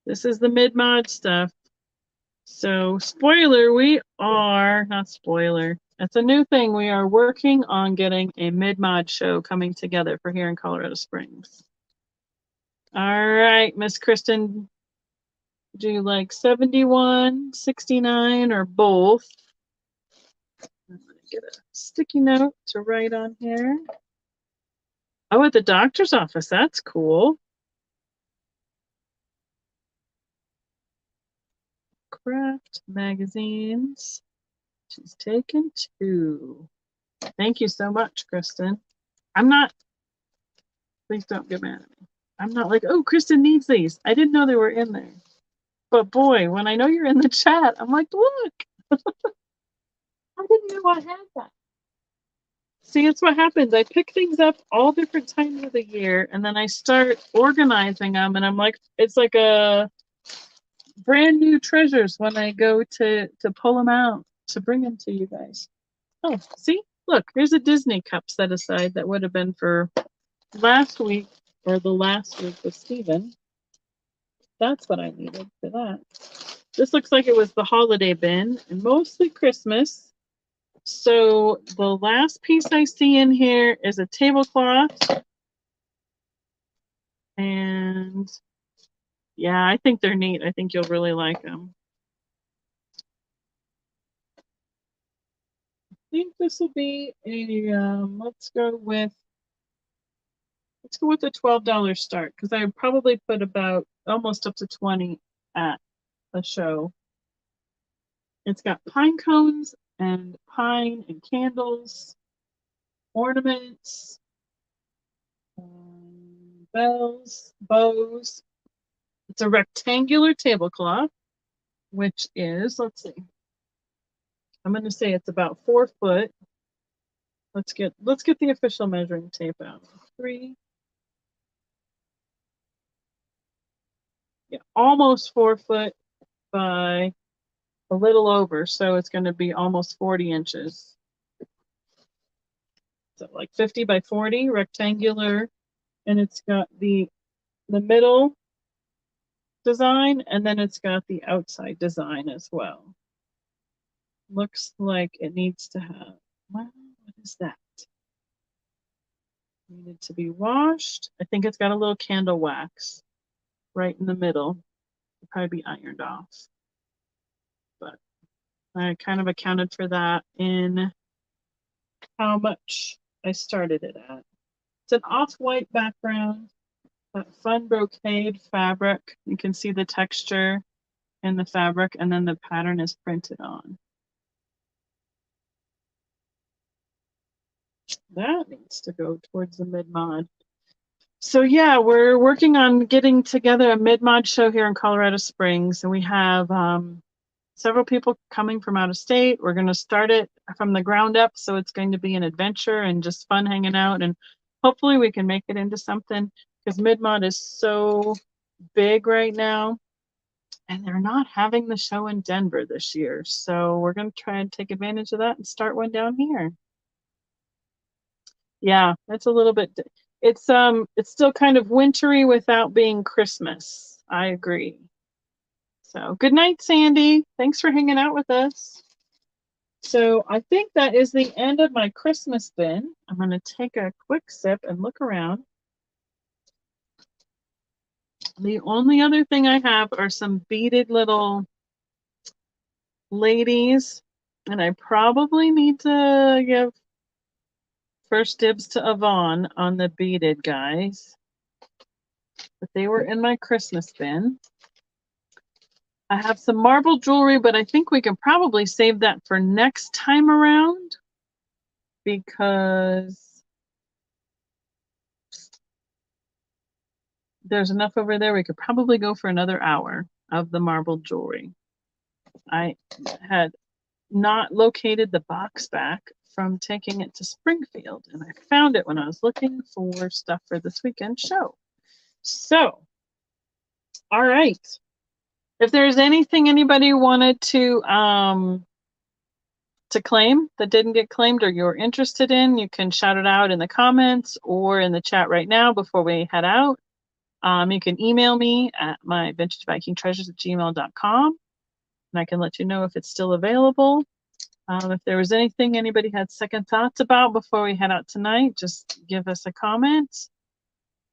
This is the mid-mod stuff. So, spoiler, not spoiler. It's a new thing. We are working on getting a mid-mod show coming together for here in Colorado Springs. All right, Miss Kristen, do you like 71, 69, or both? I'm going to get a sticky note to write on here. Oh, at the doctor's office. That's cool. Craft magazines. She's taken 2. Thank you so much, Kristen. Please don't get mad at me. I'm not like, oh, Kristen needs these. I didn't know they were in there. But boy, when I know you're in the chat, I'm like, look. I didn't know I had that. See, it's what happens. I pick things up all different times of the year, and then I start organizing them, and I'm like, it's like a brand new treasures when I go to pull them out to bring them to you guys. Oh, see? Look, here's a Disney cup set aside that would have been for last week or the last week with Steven. That's what I needed for that. This looks like it was the holiday bin and mostly Christmas. So the last piece I see in here is a tablecloth. And yeah, I think they're neat. I think you'll really like them. I think this will be a, let's go with a $12 start, because I would probably put about almost up to 20 at a show. It's got pine cones and pine and candles, ornaments, bells, bows. It's a rectangular tablecloth, which is, let's see, I'm going to say it's about 4 foot. Let's get the official measuring tape out. 3, yeah, almost 4 foot by a little over, so it's going to be almost 40 inches. So like 50 by 40, rectangular, and it's got the middle design, and then it's got the outside design as well. Looks like it needs to have, well, what is that? Needed to be washed. I think it's got a little candle wax right in the middle. It'll probably be ironed off. But I kind of accounted for that in how much I started it at. It's an off-white background, that fun brocade fabric. You can see the texture in the fabric, and then the pattern is printed on. That needs to go towards the mid-mod. So yeah, we're working on getting together a mid-mod show here in Colorado Springs, and we have several people coming from out of state. We're going to start it from the ground up, so it's going to be an adventure and just fun hanging out, and hopefully we can make it into something, because mid-mod is so big right now, and they're not having the show in Denver this year, so we're going to try and take advantage of that and start one down here. Yeah, it's a little bit, it's still kind of wintry without being Christmas. I agree. So good night, Sandy. Thanks for hanging out with us. So I think that is the end of my Christmas bin. I'm going to take a quick sip and look around. The only other thing I have are some beaded little ladies, and I probably need to give first dibs to Yvonne on the beaded guys. But they were in my Christmas bin. I have some marble jewelry, but I think we can probably save that for next time around, because there's enough over there. We could probably go for another hour of the marble jewelry. I had not located the box back from taking it to Springfield, and I found it when I was looking for stuff for this weekend show. So, all right. If there's anything anybody wanted to claim that didn't get claimed or you're interested in, you can shout it out in the comments or in the chat right now before we head out. You can email me at my vintagevikingtreasures@gmail.com, and I can let you know if it's still available. If there was anything anybody had second thoughts about before we head out tonight, just give us a comment.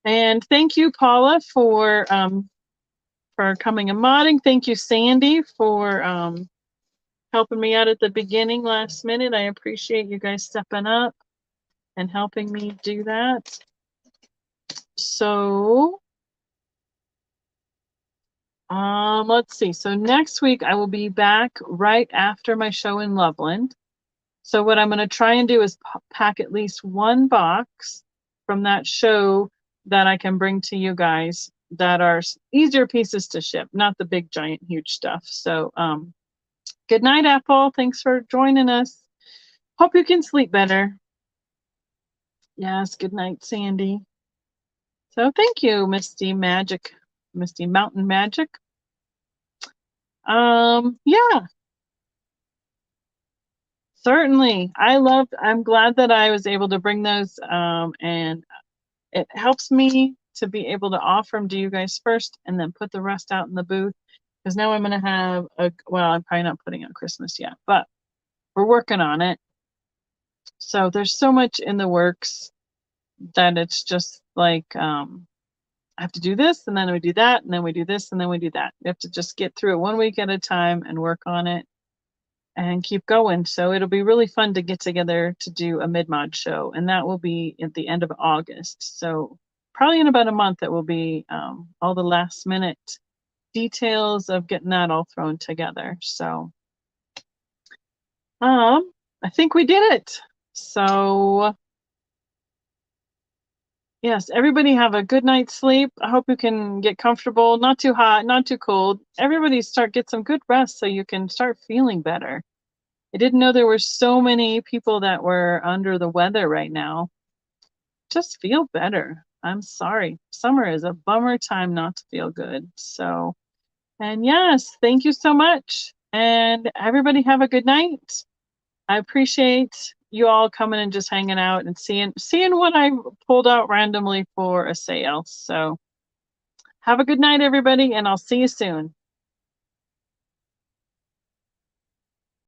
And thank you, Paula, for coming and modding. Thank you, Sandy, for helping me out at the beginning last minute. I appreciate you guys stepping up and helping me do that. So let's see. So next week I will be back right after my show in Loveland. So what I'm going to try and do is pack at least one box from that show that I can bring to you guys that are easier pieces to ship, not the big, giant, huge stuff. So good night, Apple. Thanks for joining us. Hope you can sleep better. Yes, good night, Sandy. So thank you, Misty Mountain Magic. Yeah, certainly. I'm glad that I was able to bring those, and it helps me to be able to offer them to you guys first and then put the rest out in the booth. because now I'm going to have well, I'm probably not putting on Christmas yet, but we're working on it. So there's so much in the works that it's just like, I have to do this, and then we do that, and then we do this, and then we do that. We have to just get through it 1 week at a time and work on it and keep going. So it'll be really fun to get together to do a mid-mod show, and that will be at the end of August. So probably in about a month, it will be all the last minute details of getting that all thrown together. So I think we did it. So yes, everybody have a good night's sleep. I hope you can get comfortable, not too hot, not too cold. Everybody get some good rest so you can start feeling better. I didn't know there were so many people that were under the weather right now. Just feel better. I'm sorry. Summer is a bummer time not to feel good. So, and yes, thank you so much. And everybody have a good night. I appreciate you all coming and just hanging out and seeing what I pulled out randomly for a sale. So have a good night, everybody, and I'll see you soon.